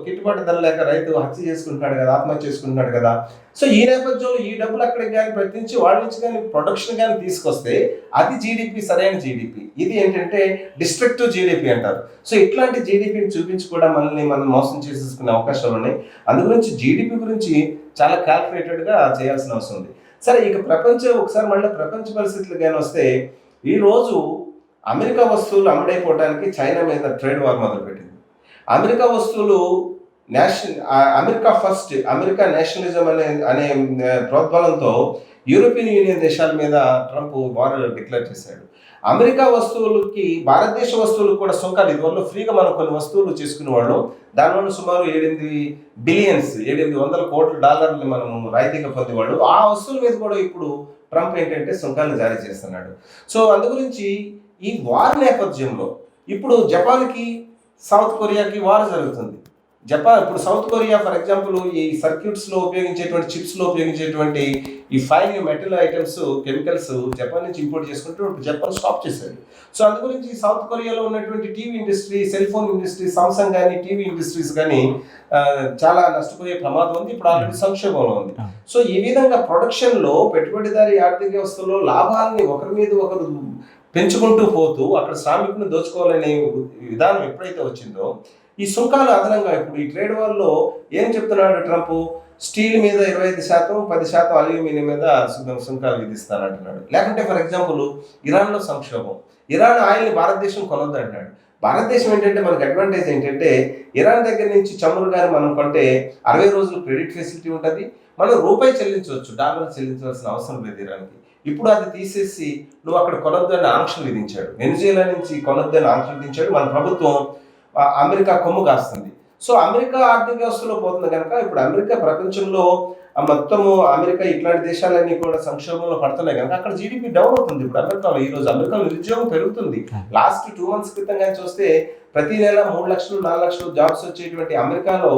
గిట్టుబాటు ధర లేక రైతు హత్య చేసుకుంటున్నాడు కదా, ఆత్మహత్య చేసుకుంటున్నాడు కదా. సో ఈ నేపథ్యంలో ఈ డబ్బులు అక్కడికి కానీ ప్రయత్నించి వాళ్ళ నుంచి కానీ ప్రొడక్షన్ కానీ తీసుకొస్తే అది జీడిపి, సరైన జీడిపి. ఇది ఏంటంటే డిస్ట్రక్టివ్ జీడిపి అంటారు. సో ఇట్లాంటి జీడిపిని చూపించి కూడా మనల్ని మనం మోసం చేసేసుకునే అవకాశాలు ఉన్నాయి. అందు గురించి జీడిపి గురించి చాలా క్యాల్కులేటెడ్గా చేయాల్సిన అవసరం ఉంది. సరే, ఇక ఒకసారి మళ్ళీ ప్రపంచ పరిస్థితులు కానీ వస్తే, ఈరోజు అమెరికా వస్తువులు అమ్ముడైపోవడానికి చైనా మీద ట్రేడ్ వార్ మొదలుపెట్టింది. అమెరికా వస్తువులు అమెరికా ఫస్ట్, అమెరికా నేషనలిజం అనే ప్రోద్బలంతో యూరోపియన్ యూనియన్ దేశాల మీద ట్రంప్ వార్ డిక్లేర్ చేశాడు. అమెరికా వస్తువులకి, భారతదేశ వస్తువులకు కూడా సుంకాలు ఇదివరకు ఫ్రీగా మనం కొన్ని వస్తువులు చేసుకునేవాళ్ళం. దానివల్ల సుమారు $700 కోట్ల మనం రాయితీగా పొందేవాళ్ళు. ఆ వస్తువుల మీద కూడా ఇప్పుడు ట్రంప్ ఏంటంటే సుంకాలను జారీ చేస్తున్నాడు. సో అందు గురించి ఈ వార్ నేపథ్యంలో ఇప్పుడు జపాన్కి, సౌత్ కొరియాకి వార్ జరుగుతుంది. ఇప్పుడు సౌత్ కొరియా ఫర్ ఎగ్జాంపుల్ ఈ సర్క్యూట్స్లో ఉపయోగించేటువంటి, చిప్స్లో ఉపయోగించేటువంటి ఈ fine metal items, chemicals Japan నుంచి ఇంపోర్ట్ చేసుకుంటూ జపాన్ స్టాప్ చేశాడు. సో అందు గురించి సౌత్ కొరియాలో ఉన్నటువంటి TV industry, cell phone industry, Samsung కానీ టీవీ ఇండస్ట్రీస్ కానీ చాలా నష్టపోయే ప్రమాదం ఉంది. ఇప్పుడు ఆల్రెడీ సంక్షోభంలో ఉంది. సో ఈ విధంగా ప్రొడక్షన్లో, పెట్టుబడిదారీ ఆర్థిక వ్యవస్థలో లాభాలని ఒకరి మీద ఒకరు పెంచుకుంటూ పోతూ అక్కడ శ్రామికుని దోచుకోవాలనే విధానం ఎప్పుడైతే వచ్చిందో, ఈ సుంకాలు అదనంగా ఇప్పుడు ఈ ట్రేడ్ వార్లో ఏం చెప్తున్నాడు ట్రంప్? స్టీల్ మీద 25%, 10% అల్యూమినియం మీద సుంకాలు విధిస్తానంటున్నాడు. లేకుంటే ఫర్ ఎగ్జాంపుల్ ఇరాన్లో సంక్షోభం, ఇరాన్ ఆయిల్ని భారతదేశం కొనొద్దు అంటున్నాడు. భారతదేశం ఏంటంటే మనకు అడ్వాంటేజ్ ఏంటంటే, ఇరాన్ దగ్గర నుంచి చమురు కానీ మనం కొంటే 60 రోజులు క్రెడిట్ ఫెసిలిటీ ఉంటుంది. మనం రూపాయి చెల్లించవచ్చు, డాలర్ చెల్లించవలసిన అవసరం లేదు ఇరాన్కి. ఇప్పుడు అది తీసేసి నువ్వు అక్కడ కొనొద్దు అని ఆంక్షలు విధించాడు. వెనిజులా నుంచి కొనొద్దు అని ఆంక్షలు విధించాడు. మన ప్రభుత్వం అమెరికా కొమ్ము కాస్తుంది. సో అమెరికా ఆర్థిక వ్యవస్థలో పోతుంది కనుక ఇప్పుడు అమెరికా ప్రపంచంలో మొత్తము అమెరికా ఇట్లాంటి దేశాలన్నీ కూడా సంక్షోభంలో పడుతున్నాయి కనుక అక్కడ జీడిపి డౌన్ అవుతుంది. ఇప్పుడు అమెరికాలో ఈరోజు అమెరికాలో నిరుద్యోగం పెరుగుతుంది. లాస్ట్ 2 months క్రితం కానీ చూస్తే ప్రతి నెల 3 లక్షలు 4 లక్షలు జాబ్స్ వచ్చేటువంటి అమెరికాలో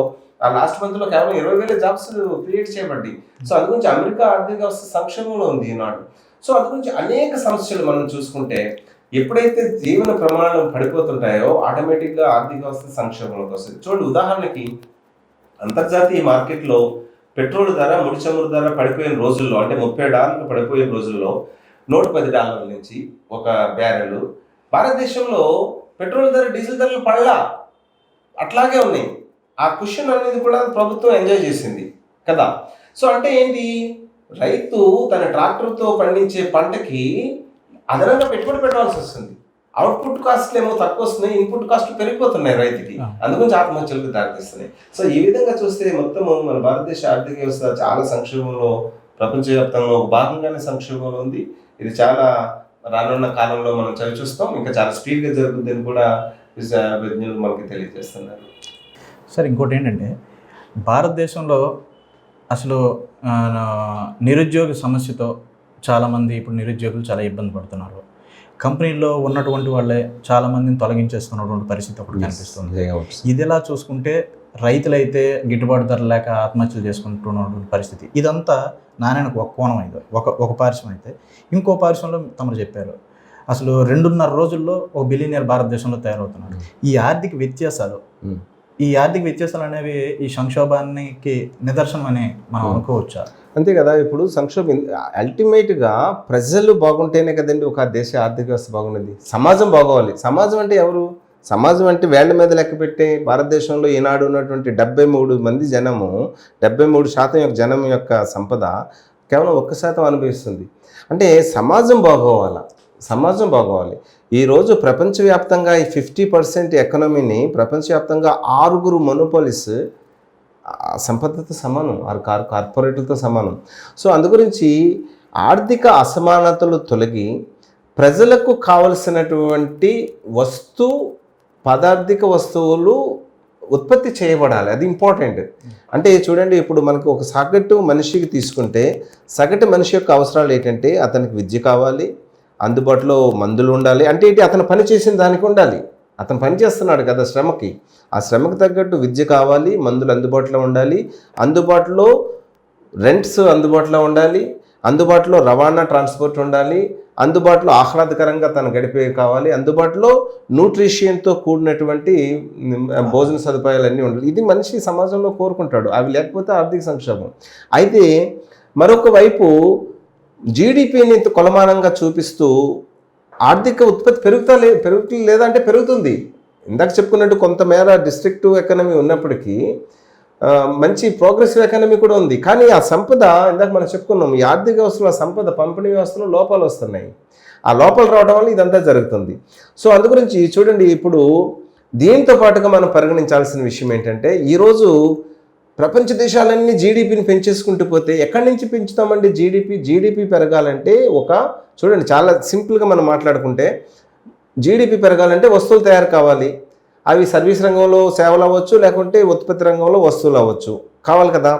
ఆ లాస్ట్ మంత్లో కేవలం 20,000 జాబ్స్ క్రియేట్ చేయబడ్డాయి. సో అందు గురించి అమెరికా ఆర్థిక వ్యవస్థ సంక్షోభంలో ఉంది ఈనాడు. సో అందు గురించి అనేక సమస్యలు మనం చూసుకుంటే, ఎప్పుడైతే జీవన ప్రమాణాలు పడిపోతుంటాయో ఆటోమేటిక్గా ఆర్థిక వ్యవస్థ సంక్షోభంలోకి వస్తుంది. చూడండి, ఉదాహరణకి అంతర్జాతీయ మార్కెట్లో పెట్రోల్ ధర, ముడి చమురు ధర పడిపోయిన రోజుల్లో, అంటే $30 పడిపోయిన రోజుల్లో $110 నుంచి ఒక బ్యారెల్. భారతదేశంలో పెట్రోల్ ధర, డీజిల్ ధరలు పడలా, అట్లాగే ఉన్నాయి. ఆ క్వశ్చన్ అనేది కూడా ప్రభుత్వం ఎంజాయ్ చేసింది కదా. సో అంటే ఏంటి, రైతు తన ట్రాక్టర్తో పండించే పంటకి అదనంగా పెట్టుబడి పెట్టాల్సి వస్తుంది. అవుట్పుట్ కాస్ట్లు ఏమో తక్కువ వస్తున్నాయి, ఇన్పుట్ కాస్ట్లు పెరిగిపోతున్నాయి రైతుకి. అందుగురించి ఆత్మహత్యలకు దారితీస్తున్నాయి. సో ఈ విధంగా చూస్తే మొత్తము మన భారతదేశ ఆర్థిక వ్యవస్థ చాలా సంక్షోభంలో, ప్రపంచవ్యాప్తంగా ఒక భాగంగానే సంక్షోభంలో ఉంది. ఇది చాలా రానున్న కాలంలో మనం చవి చూస్తాం. ఇంకా చాలా స్పీడ్గా జరుగుతుందని కూడా విజ్ఞులు మనకి తెలియజేస్తున్నారు. సార్, ఇంకోటి ఏంటంటే, భారతదేశంలో అసలు నిరుద్యోగ సమస్యతో చాలామంది ఇప్పుడు నిరుద్యోగులు చాలా ఇబ్బంది పడుతున్నారు. కంపెనీల్లో ఉన్నటువంటి వాళ్ళే చాలామందిని తొలగించేస్తున్నటువంటి పరిస్థితి ఒకటి కనిపిస్తుంది. ఇది ఎలా చూసుకుంటే రైతులైతే గిట్టుబాటు ధర లేక ఆత్మహత్యలు చేసుకుంటున్నటువంటి పరిస్థితి. ఇదంతా నాణ్యానికి ఒక కోణం అయితే, ఒక పార్శ్వం అయితే, ఇంకో పార్శ్వంలో తమరు చెప్పారు అసలు 2.5 రోజుల్లో ఒక బిలియనీర్ భారతదేశంలో తయారవుతున్నారు. ఈ ఆర్థిక వ్యత్యాసాలు ఈ ఆర్థిక వ్యత్యాసాలు అనేవి ఈ సంక్షోభానికి నిదర్శనం అని మనం అనుకోవచ్చా? అంతే కదా. ఇప్పుడు సంక్షోభం అల్టిమేట్గా ప్రజలు బాగుంటేనే కదండి ఒక దేశ ఆర్థిక వ్యవస్థ బాగున్నది. సమాజం బాగోవాలి. సమాజం అంటే ఎవరు? సమాజం అంటే వేళ్ల మీద లెక్క పెట్టే భారతదేశంలో ఈనాడు ఉన్నటువంటి 73 మంది జనము, 73% యొక్క జనం యొక్క సంపద కేవలం 1% అనుభవిస్తుంది. అంటే సమాజం బాగోవాలా, సమాజం బాగోవాలి. ఈరోజు ప్రపంచవ్యాప్తంగా ఈ 50% ఎకనామీని ప్రపంచవ్యాప్తంగా 6 మొనోపాలిస్ సంపదతో సమానం, కార్పొరేట్లతో సమానం. సో అందుగురించి ఆర్థిక అసమానతలు తొలగి ప్రజలకు కావలసినటువంటి పదార్థిక వస్తువులు ఉత్పత్తి చేయబడాలి. అది ఇంపార్టెంట్. అంటే చూడండి, ఇప్పుడు మనకు ఒక సగటు మనిషికి తీసుకుంటే సగటు మనిషి యొక్క అవసరాలు ఏంటంటే అతనికి విద్య కావాలి, అందుబాటులో మందులు ఉండాలి. అంటే ఏంటి, అతను పని చేసిన దానికి ఉండాలి. అతను పని చేస్తున్నాడు కదా శ్రమకి, ఆ శ్రమకు తగ్గట్టు విద్య కావాలి, మందులు అందుబాటులో ఉండాలి, అందుబాటులో రెంట్స్ అందుబాటులో ఉండాలి, అందుబాటులో రవాణా ట్రాన్స్పోర్ట్ ఉండాలి, అందుబాటులో ఆహ్లాదకరంగా తను గడిపే కావాలి, అందుబాటులో న్యూట్రిషియన్తో కూడినటువంటి భోజన సదుపాయాలన్నీ ఉండాలి. ఇది మనిషి సమాజంలో కోరుకుంటాడు. అవి లేకపోతే ఆర్థిక సంక్షోభం. అయితే మరొక వైపు జీడిపిని కొలమానంగా చూపిస్తూ ఆర్థిక ఉత్పత్తి పెరుగుతుంది లేదంటే పెరుగుతుంది. ఇందాక చెప్పుకున్నట్టు కొంతమేర డిస్ట్రిక్ట్ ఎకానమీ ఉన్నప్పటికీ మంచి ప్రోగ్రెసివ్ ఎకానమీ కూడా ఉంది. కానీ ఆ సంపద, ఇందాక మనం చెప్పుకున్నాం, ఈ ఆర్థిక వ్యవస్థలో సంపద పంపిణీ వ్యవస్థలో లోపాలు వస్తున్నాయి. ఆ లోపాలు రావడం వల్ల ఇదంతా జరుగుతుంది. సో అందుగురించి చూడండి, ఇప్పుడు దీంతో పాటుగా మనం పరిగణించాల్సిన విషయం ఏంటంటే, ఈరోజు ప్రపంచ దేశాలన్నీ జీడిపిని పెంచేసుకుంటూ పోతే ఎక్కడి నుంచి పెంచుతామండి జీడిపి పెరగాలంటే చూడండి, చాలా సింపుల్గా మనం మాట్లాడుకుంటే జీడిపి పెరగాలంటే వస్తువులు తయారు కావాలి. అవి సర్వీస్ రంగంలో సేవలు అవ్వచ్చు, లేకుంటే ఉత్పత్తి రంగంలో వస్తువులు అవ్వచ్చు, కావాలి కదా.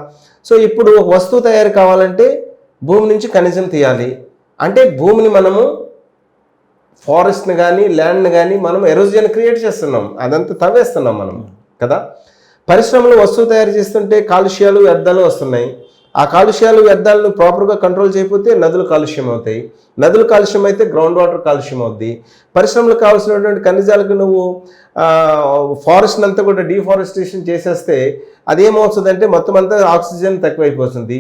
సో ఇప్పుడు ఒక వస్తువు తయారు కావాలంటే భూమి నుంచి ఖనిజం తీయాలి. అంటే భూమిని మనము ఫారెస్ట్ని కానీ ల్యాండ్ని కానీ మనం ఎరోజన్ క్రియేట్ చేస్తున్నాం, అదంతా తవ్వేస్తున్నాం మనం కదా. పరిశ్రమలు వస్తువు తయారు చేస్తుంటే కాలుష్యాలు వ్యర్థాలు వస్తున్నాయి. ఆ కాలుష్యాలు వ్యర్థాలను ప్రాపర్గా కంట్రోల్ చేయకపోతే నదులు కాలుష్యం అవుతాయి. నదులు కాలుష్యం అయితే గ్రౌండ్ వాటర్ కాలుష్యం అవుద్ది. పరిశ్రమలకు కావాల్సినటువంటి ఖనిజాలకు నువ్వు ఫారెస్ట్ అంతా కూడా డీఫారెస్టేషన్ చేసేస్తే అదేమవుతుందంటే మొత్తం అంతా ఆక్సిజన్ తక్కువైపోతుంది,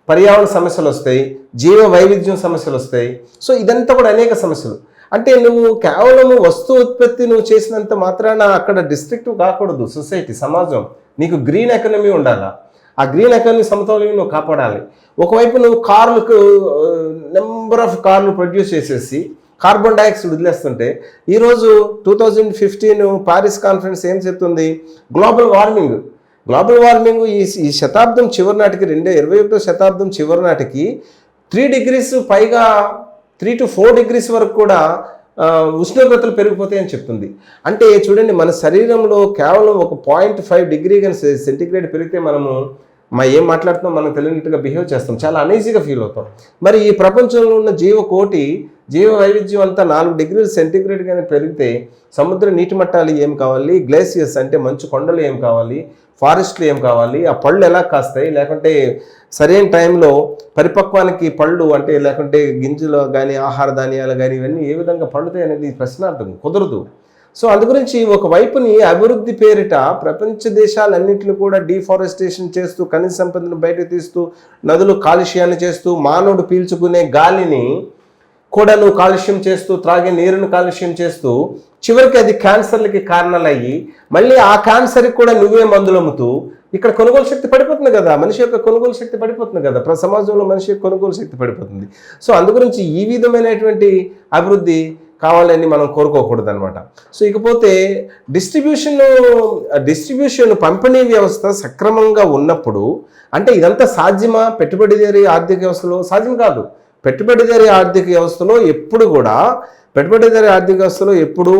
పర్యావరణ సమస్యలు వస్తాయి, జీవ వైవిధ్యం సమస్యలు వస్తాయి. సో ఇదంతా కూడా అనేక సమస్యలు. అంటే నువ్వు కేవలం వస్తువు ఉత్పత్తి నువ్వు చేసినంత మాత్రాన అక్కడ డిస్ట్రిక్ట్ కాకూడదు. సొసైటీ, సమాజం, నీకు గ్రీన్ ఎకానమీ ఉండాలా. ఆ గ్రీన్ ఎకానమీ సమతౌల్యం నువ్వు కాపాడాలి. ఒకవైపు నువ్వు నెంబర్ ఆఫ్ కార్లు ప్రొడ్యూస్ చేసేసి కార్బన్ డైఆక్సైడ్ వదిలేస్తుంటే, ఈరోజు 2015 పారిస్ కాన్ఫరెన్స్ ఏం చెప్తుంది? గ్లోబల్ వార్మింగ్ ఈ శతాబ్దం చివరి నాటికి 21వ శతాబ్దం చివరి నాటికి 3 degrees పైగా 3 to 4 degrees వరకు కూడా ఉష్ణోగ్రతలు పెరిగిపోతాయని చెప్తుంది. అంటే చూడండి, మన శరీరంలో కేవలం ఒక 0.5 degree కానీ సెంటిగ్రేడ్ పెరిగితే మనము ఏం మాట్లాడుతున్నాం మనం తెలియనట్టుగా బిహేవ్ చేస్తాం, చాలా అనీజీగా ఫీల్ అవుతాం. మరి ఈ ప్రపంచంలో ఉన్న జీవ వైవిధ్యం అంతా 4 degrees సెంటిగ్రేడ్ కానీ పెరిగితే సముద్ర నీటి మట్టాలు ఏం కావాలి, గ్లేసియర్స్ అంటే మంచు కొండలు ఏం కావాలి, ఫారెస్ట్లు ఏం కావాలి, ఆ పళ్ళు ఎలా కాస్తాయి, లేకుంటే సరైన టైంలో పరిపక్వానికి పళ్ళు అంటే లేకుంటే గింజలు కానీ ఆహార ధాన్యాలు కానీ ఇవన్నీ ఏ విధంగా పండుతాయి అనేది ప్రశ్నార్థం, కుదరదు. సో అందుగురించి ఒకవైపుని అభివృద్ధి పేరిట ప్రపంచ దేశాలన్నింటినీ కూడా డీఫారెస్టేషన్ చేస్తూ, ఖనిజ సంపదను బయటకు తీస్తూ, నదులు కాలుష్యాన్ని చేస్తూ, మానవుడు పీల్చుకునే గాలిని కూడా నువ్వు కాలుష్యం చేస్తూ, త్రాగే నీరును కాలుష్యం చేస్తూ, చివరికి అది క్యాన్సర్లకి కారణాలయ్యి మళ్ళీ ఆ క్యాన్సర్కి కూడా నువ్వే మందులు అమ్ముతూ ఇక్కడ కొనుగోలు శక్తి పడిపోతుంది కదా, మనిషి యొక్క కొనుగోలు శక్తి పడిపోతుంది కదా, సమాజంలో మనిషి యొక్క కొనుగోలు శక్తి పడిపోతుంది. సో అందుగురించి ఈ విధమైనటువంటి అభివృద్ధి కావాలని మనం కోరుకోకూడదు అనమాట. సో ఇకపోతే డిస్ట్రిబ్యూషన్ పంపిణీ వ్యవస్థ సక్రమంగా ఉన్నప్పుడు, అంటే ఇదంతా సాధ్యమా? పెట్టుబడిదారీ ఆర్థిక వ్యవస్థలో సాధ్యం కాదు. పెట్టుబడిదారీ ఆర్థిక వ్యవస్థలో ఎప్పుడు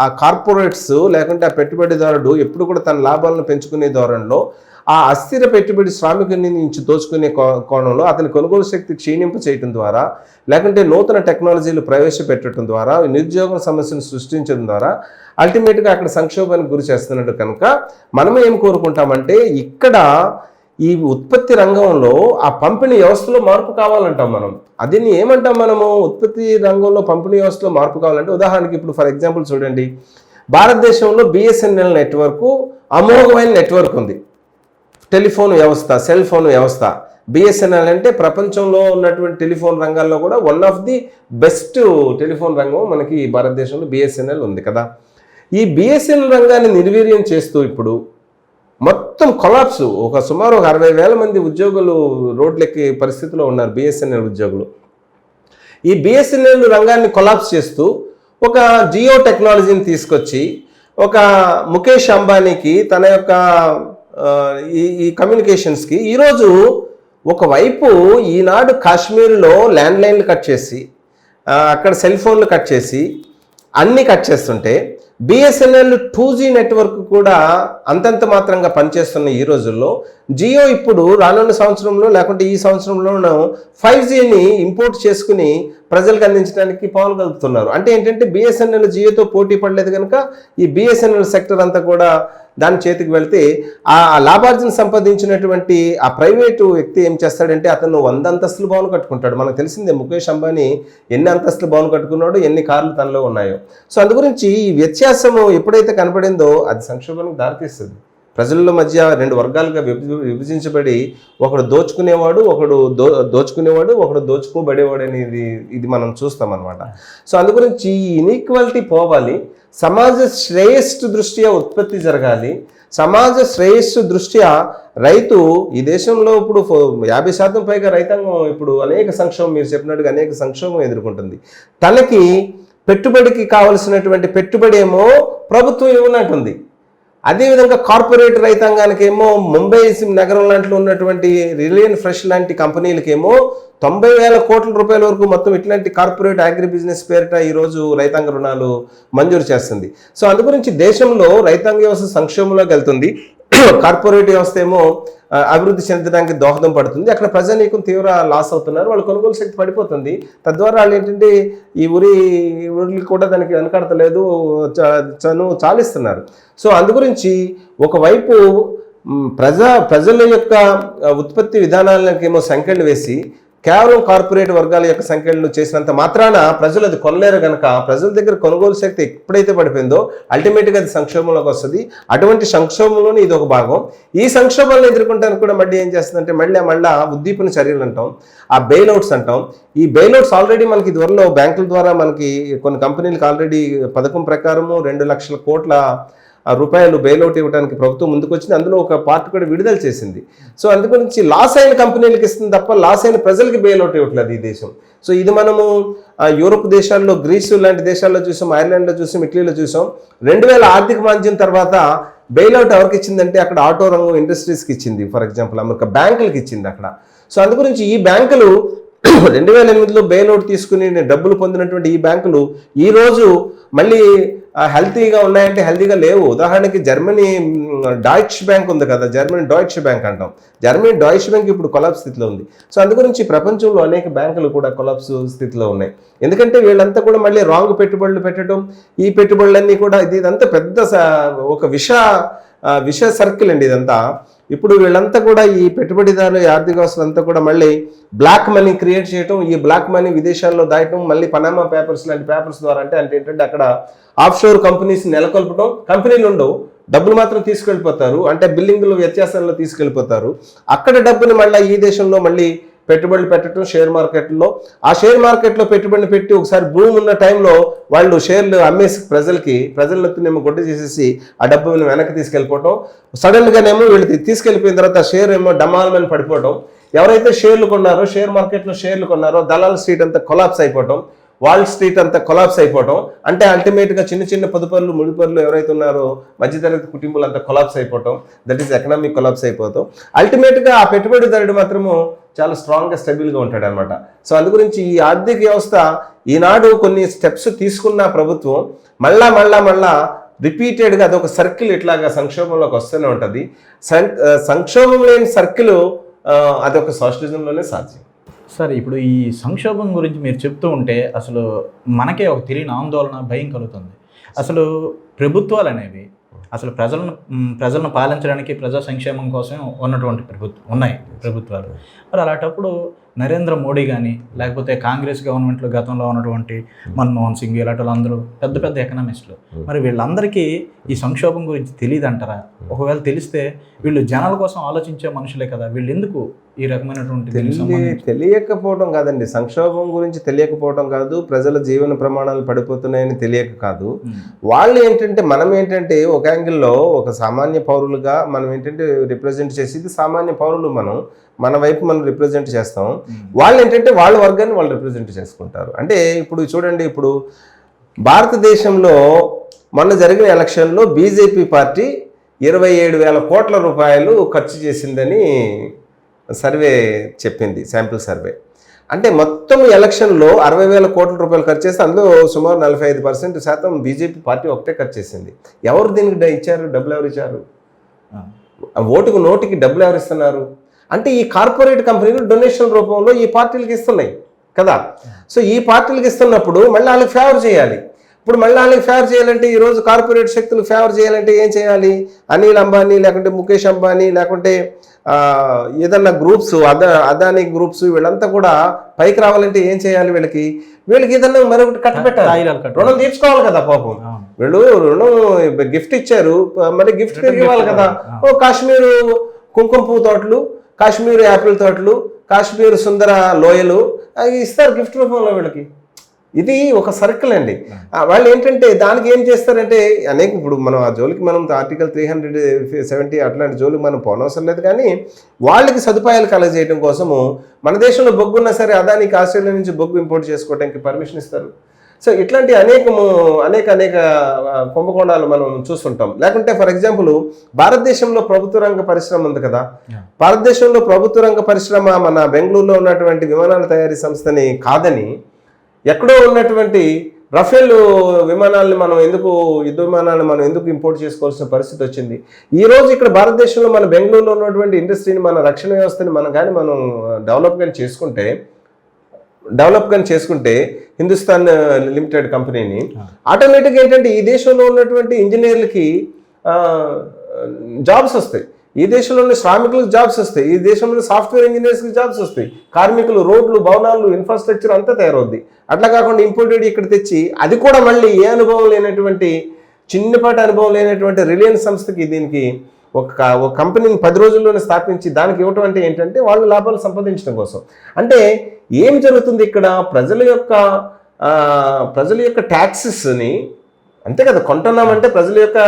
ఆ కార్పొరేట్స్ లేకుంటే ఆ పెట్టుబడిదారుడు ఎప్పుడు కూడా తన లాభాలను పెంచుకునే ధోరణిలో ఆ అస్థిర పెట్టుబడి శ్రామికుని నుంచి దోచుకునే కోణంలో అతని కొనుగోలు శక్తి క్షీణింపు చేయడం ద్వారా, లేకుంటే నూతన టెక్నాలజీలు ప్రవేశపెట్టడం ద్వారా, నిరుద్యోగ సమస్యను సృష్టించడం ద్వారా అల్టిమేట్గా అక్కడ సంక్షోభానికి గురి చేస్తున్నట్టు కనుక మనం ఏం కోరుకుంటామంటే, ఇక్కడ ఈ ఉత్పత్తి రంగంలో ఆ పంపిణీ వ్యవస్థలో మార్పు కావాలంటాం మనం. అదిని ఏమంటాం మనము? ఉత్పత్తి రంగంలో పంపిణీ వ్యవస్థలో మార్పు కావాలంటే, ఉదాహరణకి ఇప్పుడు ఫర్ ఎగ్జాంపుల్ చూడండి, భారతదేశంలో బిఎస్ఎన్ఎల్ నెట్వర్క్ అమోఘమైన నెట్వర్క్ ఉంది, టెలిఫోన్ వ్యవస్థ, సెల్ ఫోన్ వ్యవస్థ. బిఎస్ఎన్ఎల్ అంటే ప్రపంచంలో ఉన్నటువంటి టెలిఫోన్ రంగాల్లో కూడా one of the best telephone రంగం మనకి భారతదేశంలో బిఎస్ఎన్ఎల్ ఉంది కదా. ఈ బిఎస్ఎన్ఎల్ రంగాన్ని నిర్వీర్యం చేస్తూ ఇప్పుడు మొత్తం కొలాప్స్, సుమారు 60,000 మంది ఉద్యోగులు రోడ్లెక్కే పరిస్థితిలో ఉన్నారు బిఎస్ఎన్ఎల్ ఉద్యోగులు. ఈ బిఎస్ఎన్ఎల్ రంగాన్ని కొలాప్స్ చేస్తూ ఒక జియో టెక్నాలజీని తీసుకొచ్చి ఒక ముఖేష్ అంబానీకి తన యొక్క ఈ కమ్యూనికేషన్స్కి ఈరోజు ఒకవైపు ఈనాడు కాశ్మీర్లో ల్యాండ్లైన్లు కట్ చేసి అక్కడ సెల్ ఫోన్లు కట్ చేసి అన్నీ కట్ చేస్తుంటే బిఎస్ఎన్ఎల్ 2G నెట్వర్క్ కూడా అంతంత మాత్రంగా పనిచేస్తున్న ఈ రోజుల్లో జియో ఇప్పుడు రానున్న సంవత్సరంలో లేకుంటే ఈ సంవత్సరంలోనూ 5Gని ఇంపోర్ట్ చేసుకుని ప్రజలకు అందించడానికి పాల్గొలుపుతున్నారు. అంటే ఏంటంటే బిఎస్ఎన్ఎల్ జియోతో పోటీ పడలేదు కనుక ఈ బిఎస్ఎన్ఎల్ సెక్టర్ అంతా కూడా దాని చేతికి వెళ్తే ఆ లాభార్జన సంపాదించినటువంటి ఆ ప్రైవేటు వ్యక్తి ఏం చేస్తాడంటే అతను 100 అంతస్తులు భవనం కట్టుకుంటాడు. మనకు తెలిసిందే ముఖేష్ అంబానీ ఎన్ని అంతస్తులు భవనం కట్టుకున్నాడో, ఎన్ని కార్లు తనలో ఉన్నాయో. సో అందు గురించి ఈ వ్యత్యాసము ఎప్పుడైతే కనపడిందో అది సంక్షోభానికి దారితీస్తుంది. ప్రజల మధ్య 2 వర్గాలుగా విభజించబడి ఒకడు దోచుకునేవాడు, ఒకడు దోచుకోబడేవాడు అనేది ఇది మనం చూస్తాం అనమాట. సో అందు గురించి ఈ ఇన్ఈక్వాలిటీ పోవాలి, సమాజ శ్రేయస్సు దృష్ట్యా ఉత్పత్తి జరగాలి. సమాజ శ్రేయస్సు దృష్ట్యా రైతు ఈ దేశంలో ఇప్పుడు 50% పైగా రైతాంగం ఇప్పుడు అనేక సంక్షోభం, మీరు చెప్పినట్టుగా అనేక సంక్షోభం ఎదుర్కొంటుంది. తనకి పెట్టుబడికి కావలసినటువంటి పెట్టుబడి ఏమో ప్రభుత్వం ఇవ్వనట్టుంది. అదేవిధంగా కార్పొరేట్ రైతాంగానికి ఏమో ముంబై నగరం లాంటిలో ఉన్నటువంటి రిలయన్స్ ఫ్రెష్ లాంటి కంపెనీలకేమో 90,000 కోట్ల రూపాయల వరకు మొత్తం ఇట్లాంటి కార్పొరేట్ అగ్రి బిజినెస్ పేరిట ఈరోజు రైతాంగ రుణాలు మంజూరు చేస్తుంది. సో అందు గురించి దేశంలో రైతాంగ వ్యవస్థ సంక్షోభంలోకి వెళ్తుంది, కార్పొరేట్ వ్యవస్థ ఏమో అభివృద్ధి చెందడానికి దోహదం పడుతుంది. అక్కడ ప్రజానీకం తీవ్ర లాస్ అవుతున్నారు, వాళ్ళ కొనుగోలు శక్తి పడిపోతుంది. తద్వారా వాళ్ళు ఏంటంటే ఈ ఊరికి కూడా దానికి వెనకడతలేదు, చాలిస్తున్నారు. సో అందు గురించి ఒకవైపు ప్రజల యొక్క ఉత్పత్తి విధానాలకేమో సంఖ్యలు వేసి కేవలం కార్పొరేట్ వర్గాల యొక్క సంఖ్యలు చేసినంత మాత్రాన ప్రజలు అది కొనలేరు కనుక ప్రజల దగ్గర కొనుగోలు శక్తి ఎప్పుడైతే పడిపోయిందో అల్టిమేట్గా అది సంక్షోభంలోకి వస్తుంది. అటువంటి సంక్షోభంలోనే ఇది ఒక భాగం. ఈ సంక్షోభాలను ఎదుర్కొంటానికి కూడా మళ్ళీ ఏం చేస్తుందంటే మళ్ళీ ఉద్దీపన చర్యలు అంటాం, ఆ బెయిల్అవుట్స్ అంటాం. ఈ బెయిల్అవుట్స్ ఆల్రెడీ మనకి త్వరలో బ్యాంకుల ద్వారా మనకి కొన్ని కంపెనీలకు ఆల్రెడీ పథకం ప్రకారము 2 లక్షల కోట్ల రూపాయలు బెయిల్అవుట్ ఇవ్వడానికి ప్రభుత్వం ముందుకు వచ్చింది. అందులో ఒక పార్ట్ కూడా విడుదల చేసింది. సో అందుగురించి లాస్ అయిన కంపెనీలకు ఇస్తుంది తప్ప లాస్ అయిన ప్రజలకి బెయిల్అవుట్ ఇవ్వట్లేదు ఈ దేశం. సో ఇది మనము యూరోప్ దేశాల్లో, గ్రీసు లాంటి దేశాల్లో చూసాం, ఐర్లాండ్లో చూసాం, ఇటలీలో చూసాం. 2000 ఆర్థిక మాంద్యం తర్వాత బెయిల్అవుట్ ఎవరికి ఇచ్చిందంటే అక్కడ ఆటో రంగం ఇండస్ట్రీస్కి ఇచ్చింది, ఫర్ ఎగ్జాంపుల్ అమెరికా బ్యాంకులకి ఇచ్చింది అక్కడ. సో అందుగురించి ఈ బ్యాంకులు 2008లో బెయిల్అవుట్ తీసుకుని డబ్బులు పొందినటువంటి ఈ బ్యాంకులు ఈరోజు మళ్ళీ హెల్తీగా ఉన్నాయంటే హెల్తీగా లేవు. ఉదాహరణకి జర్మనీ డాయిచ్ బ్యాంక్ ఉంది కదా, జర్మనీ డాయిచ్ బ్యాంక్ అంటాం. జర్మనీ డాయిచ్ బ్యాంక్ ఇప్పుడు కొలాప్స్ స్థితిలో ఉంది. సో అందుగురించి ప్రపంచంలో అనేక బ్యాంకులు కూడా కొలాప్స్ స్థితిలో ఉన్నాయి. ఎందుకంటే వీళ్ళంతా కూడా మళ్ళీ రాంగ్ పెట్టుబడులు పెట్టడం, ఈ పెట్టుబడులన్నీ కూడా ఇదంతా పెద్ద ఒక విష సర్కిల్ అండి ఇదంతా. ఇప్పుడు వీళ్ళంతా కూడా ఈ పెట్టుబడిదారులు, ఆర్థిక వ్యవస్థలంతా కూడా మళ్ళీ బ్లాక్ మనీ క్రియేట్ చేయటం, ఈ బ్లాక్ మనీ విదేశాల్లో దాయటం, మళ్ళీ పనామా పేపర్స్ లాంటి పేపర్స్ ద్వారా అంటే ఏంటంటే అక్కడ ఆఫ్షోర్ కంపెనీస్ నెలకొల్పడం. కంపెనీలు ఉండవు, డబ్బులు మాత్రం తీసుకెళ్ళిపోతారు, అంటే బిల్లింగ్లు వ్యత్యాసంలో తీసుకెళ్ళిపోతారు. అక్కడ డబ్బుని మళ్ళీ ఈ దేశంలో మళ్ళీ పెట్టుబడులు పెట్టడం షేర్ మార్కెట్లో. ఆ షేర్ మార్కెట్లో పెట్టుబడిని పెట్టి ఒకసారి భూమి ఉన్న టైంలో వాళ్ళు షేర్లు అమ్మేసి ప్రజలనేమో గొడ్డ చేసేసి ఆ డబ్బుని వెనక్కి తీసుకెళ్ళిపోవటం. సడన్గానేమో వీళ్ళు తీసుకెళ్ళిపోయిన తర్వాత షేర్ ఏమో డమాల్మని పడిపోవటం. ఎవరైతే షేర్లు కొన్నారో, షేర్ మార్కెట్లో షేర్లు కొన్నారో దళాల్ స్ట్రీట్ అంతా కొలాప్స్ అయిపోవటం, వాల్ స్ట్రీట్ అంతా కొలాప్స్ అయిపోవటం. అంటే అల్టిమేట్గా చిన్న పొదుపరులు, ముడిపరులు ఎవరైతే ఉన్నారో మధ్యతరగతి కుటుంబాలు అంతా కొలాప్స్ అయిపోవటం, దట్ ఈస్ ఎకనామిక్ కొలాప్స్ అయిపోతాం. అల్టిమేట్గా ఆ పెట్టుబడిదారుడు మాత్రము చాలా స్ట్రాంగ్గా స్టెబుల్గా ఉంటాడు అనమాట. సో అందు గురించి ఈ ఆర్థిక వ్యవస్థ ఈనాడు కొన్ని స్టెప్స్ తీసుకున్న ప్రభుత్వం మళ్ళా రిపీటెడ్గా అదొక సర్కిల్ ఇట్లాగా సంక్షోభంలోకి వస్తూనే ఉంటుంది. సంక్షోభం లేని సర్కిల్ అదొక సోషలిజంలోనే సాధ్యం. సార్, ఇప్పుడు ఈ సంక్షోభం గురించి మీరు చెప్తూ ఉంటే అసలు మనకే ఒక తెలియని ఆందోళన, భయం కలుగుతుంది. అసలు ప్రభుత్వాలు అనేవి అసలు ప్రజలను పాలించడానికి, ప్రజా సంక్షేమం కోసం ఉన్నటువంటి ప్రభుత్వాలు. మరి అలాంటప్పుడు నరేంద్ర మోడీ కానీ లేకపోతే కాంగ్రెస్ గవర్నమెంట్లో గతంలో ఉన్నటువంటి మన్మోహన్ సింగ్ ఇలాంటి వాళ్ళందరూ పెద్ద పెద్ద ఎకనామిస్టులు, మరి వీళ్ళందరికీ ఈ సంక్షోభం గురించి తెలియదు అంటారా? ఒకవేళ తెలిస్తే వీళ్ళు జనాల కోసం ఆలోచించే మనుషులే కదా, వీళ్ళు ఎందుకు ఈ రకమైనటువంటి తెలియకపోవడం కాదండి, సంక్షోభం గురించి తెలియకపోవడం కాదు, ప్రజల జీవన ప్రమాణాలు పడిపోతున్నాయని తెలియక కాదు. వాళ్ళు ఏంటంటే మనం ఏంటంటే ఒక యాంగిల్లో ఒక సామాన్య పౌరులుగా మనం ఏంటంటే రిప్రజెంట్ చేసేది సామాన్య పౌరులు, మన వైపు మనం రిప్రజెంట్ చేస్తాం. వాళ్ళు ఏంటంటే వాళ్ళ వర్గాన్ని వాళ్ళు రిప్రజెంట్ చేసుకుంటారు. అంటే ఇప్పుడు చూడండి, ఇప్పుడు భారతదేశంలో మొన్న జరిగిన ఎలక్షన్లో బీజేపీ పార్టీ 27,000 కోట్ల రూపాయలు ఖర్చు చేసిందని సర్వే చెప్పింది, శాంపిల్ సర్వే. అంటే మొత్తం ఎలక్షన్లో 60,000 కోట్ల రూపాయలు ఖర్చు చేస్తే అందులో సుమారు 45% బీజేపీ పార్టీ ఒకటే ఖర్చు చేసింది. ఎవరు దీనికి ఇచ్చారు? డబ్బులు ఎవరు ఇచ్చారు? ఓటుకు నోటికి డబ్బులు ఎవరు ఇస్తున్నారు? అంటే ఈ కార్పొరేట్ కంపెనీలు డొనేషన్ రూపంలో ఈ పార్టీలకు ఇస్తున్నాయి కదా. సో ఈ పార్టీలకు ఇస్తున్నప్పుడు మళ్ళీ వాళ్ళకి ఫేవర్ చేయాలి. ఇప్పుడు మళ్ళీ వాళ్ళకి ఫేవర్ చేయాలంటే, ఈరోజు కార్పొరేట్ శక్తులు ఫేవర్ చేయాలంటే ఏం చేయాలి? అనిల్ అంబానీ లేకుంటే ముఖేష్ అంబానీ లేకుంటే ఏదన్నా గ్రూప్స్, అదానీ గ్రూప్స్, వీళ్ళంతా కూడా పైకి రావాలంటే ఏం చేయాలి? వీళ్ళకి ఏదన్నా మరొకటి కట్టబెట్టాలి, రుణం తీర్చుకోవాలి కదా. పాపం వీళ్ళు రుణం గిఫ్ట్ ఇచ్చారు, మరి గిఫ్ట్ తిరిగి ఇవ్వాలి కదా. కాశ్మీరు కుంకుమ పువ్వు తోటలు, కాశ్మీర్ యాపిల్ తోటలు, కాశ్మీర్ సుందర లోయలు అవి ఇస్తారు గిఫ్ట్ రూపంలో వీళ్ళకి. ఇది ఒక సర్కిల్ అండి. వాళ్ళు ఏంటంటే దానికి ఏం చేస్తారంటే ఇప్పుడు మనం ఆ జోలికి మనం ఆర్టికల్ 370 అట్లాంటి జోలికి మనం పోనవసరం లేదు. కానీ వాళ్ళకి సదుపాయాలు కలగజేయడం కోసము మన దేశంలో బొగ్గు ఉన్నా సరే అదానికి ఆస్ట్రేలియా నుంచి బొగ్గు ఇంపోర్ట్ చేసుకోవడానికి పర్మిషన్ ఇస్తారు. సో ఇట్లాంటి అనేక కుంభకోణాలు మనం చూస్తుంటాం. లేకుంటే ఫర్ ఎగ్జాంపుల్ భారతదేశంలో ప్రభుత్వ రంగ పరిశ్రమ ఉంది కదా. భారతదేశంలో ప్రభుత్వ రంగ పరిశ్రమ మన బెంగళూరులో ఉన్నటువంటి విమానాల తయారీ సంస్థని కాదని ఎక్కడో ఉన్నటువంటి రఫేల్ విమానాలని యుద్ధ విమానాలను మనం ఎందుకు ఇంపోర్ట్ చేసుకోవాల్సిన పరిస్థితి వచ్చింది? ఈ రోజు ఇక్కడ భారతదేశంలో మన బెంగళూరులో ఉన్నటువంటి ఇండస్ట్రీని, మన రక్షణ వ్యవస్థని మనం డెవలప్ కానీ చేసుకుంటే హిందుస్థాన్ లిమిటెడ్ కంపెనీని ఆటోమేటిక్గా ఏంటంటే ఈ దేశంలో ఉన్నటువంటి ఇంజనీర్లకి జాబ్స్ వస్తాయి, ఈ దేశంలో ఉన్న శ్రామికులకు జాబ్స్ వస్తాయి, ఈ దేశంలో సాఫ్ట్వేర్ ఇంజనీర్స్కి జాబ్స్ వస్తాయి, కార్మికులు, రోడ్లు, భవనాలు, ఇన్ఫ్రాస్ట్రక్చర్ అంతా తయారవుద్ది. అట్లా కాకుండా ఇంపోర్టెడ్ ఇక్కడ తెచ్చి అది కూడా మళ్ళీ చిన్నపాటి అనుభవం లేనటువంటి రిలయన్స్ సంస్థకి దీనికి ఒక కంపెనీని 10 రోజుల్లోనే స్థాపించి దానికి ఇవ్వటం అంటే ఏంటంటే వాళ్ళు లాభాలు సంపాదించడం కోసం. అంటే ఏం జరుగుతుంది ఇక్కడ? ప్రజల యొక్క ట్యాక్సెస్ని, అంతే కదా, కొంటున్నామంటే ప్రజల యొక్క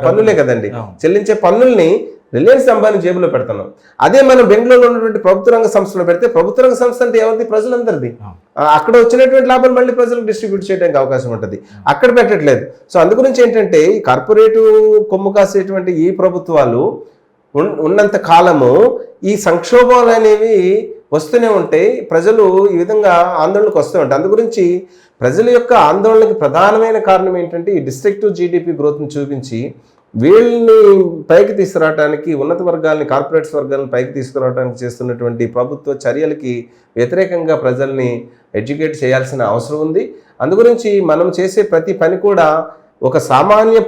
పన్నులే కదండి, చెల్లించే పన్నుల్ని రిలయన్స్ అంబానీ జేబులో పెడుతున్నాం. అదే మనం బెంగళూరులో ఉన్నటువంటి ప్రభుత్వ రంగ సంస్థలో పెడితే, ప్రభుత్వ రంగ సంస్థ అంటే ఎవరిది? ప్రజలందరిది. అక్కడ వచ్చినటువంటి లాభాలు మళ్ళీ ప్రజలకు డిస్ట్రిబ్యూట్ చేయడానికి అవకాశం ఉంటుంది, అక్కడ పెట్టట్లేదు. సో అందుగురించి ఏంటంటే ఈ కార్పొరేటు కొమ్ము కాసేటువంటి ఈ ప్రభుత్వాలు ఉన్నంత కాలము ఈ సంక్షోభాలు అనేవి వస్తూనే ఉంటాయి, ప్రజలు ఈ విధంగా ఆందోళనకు వస్తూ ఉంటాయి. అందుగురించి ప్రజల యొక్క ఆందోళనకి ప్రధానమైన కారణం ఏంటంటే ఈ డిస్ట్రక్టివ్ జీడిపి గ్రోత్ని చూపించి వీళ్ళని పైకి తీసుకురావడానికి, ఉన్నత వర్గాలని, కార్పొరేట్స్ వర్గాలను పైకి తీసుకురావడానికి చేస్తున్నటువంటి ప్రభుత్వ చర్యలకి వ్యతిరేకంగా ప్రజల్ని ఎడ్యుకేట్ చేయాల్సిన అవసరం ఉంది. అందుగురించి మనం చేసే ప్రతి పని కూడా ఒక సామాన్య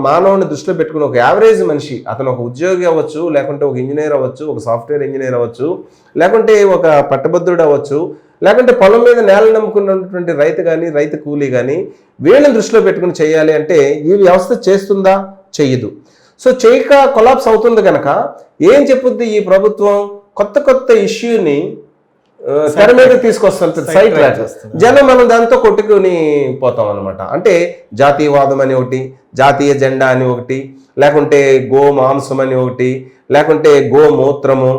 మానవుని దృష్టిలో పెట్టుకుని, ఒక యావరేజ్ మనిషి, అతను ఒక ఉద్యోగి అవ్వచ్చు, లేకుంటే ఒక ఇంజనీర్ అవ్వచ్చు, ఒక సాఫ్ట్వేర్ ఇంజనీర్ అవ్వచ్చు, లేకుంటే ఒక పట్టభద్రుడు అవ్వచ్చు, లేకుంటే పొలం మీద నేల నమ్ముకున్నటువంటి రైతు కానీ, రైతు కూలీ కానీ, వీళ్ళని దృష్టిలో పెట్టుకుని చేయాలి అంటే ఈ వ్యవస్థ చేస్తుందా? చెయ్యదు. సో చేయక కొలాప్స్ అవుతుంది కనుక ఏం చెప్పుద్ది ఈ ప్రభుత్వం? కొత్త ఇష్యూని తెర మీద తీసుకొస్తుంది, సైడ్ ట్రాక్. జనం మనం దాంతో కొట్టుకుని పోతాం అనమాట. అంటే జాతీయవాదం అని ఒకటి, జాతీయ జెండా అని ఒకటి, లేకుంటే గో మాంసం అని ఒకటి, లేకుంటే గోమూత్రము,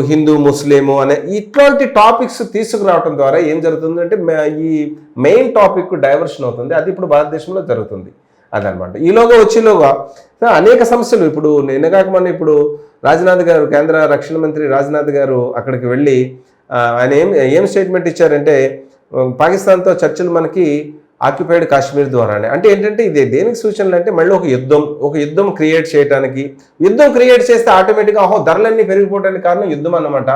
హిందూ ముస్లిము అనే ఇట్లాంటి టాపిక్స్ తీసుకురావడం ద్వారా ఏం జరుగుతుందంటే ఈ మెయిన్ టాపిక్ డైవర్షన్ అవుతుంది. అది ఇప్పుడు భారతదేశంలో జరుగుతుంది. అదనమాట. వచ్చేలోగా అనేక సమస్యలు, ఇప్పుడు నిన్న కాకమని ఇప్పుడు రాజ్నాథ్ గారు, కేంద్ర రక్షణ మంత్రి రాజ్నాథ్ గారు అక్కడికి వెళ్ళి ఆయన ఏం స్టేట్మెంట్ ఇచ్చారంటే, పాకిస్తాన్తో చర్చలు మనకి ఆక్యుపైడ్ కాశ్మీర్ ద్వారానే. అంటే ఏంటంటే ఇది దేనికి సూచనలు అంటే మళ్ళీ ఒక యుద్ధం క్రియేట్ చేయడానికి, యుద్ధం క్రియేట్ చేస్తే ఆటోమేటిక్గా ధరలన్నీ పెరిగిపోవడానికి కారణం యుద్ధం అన్నమాట.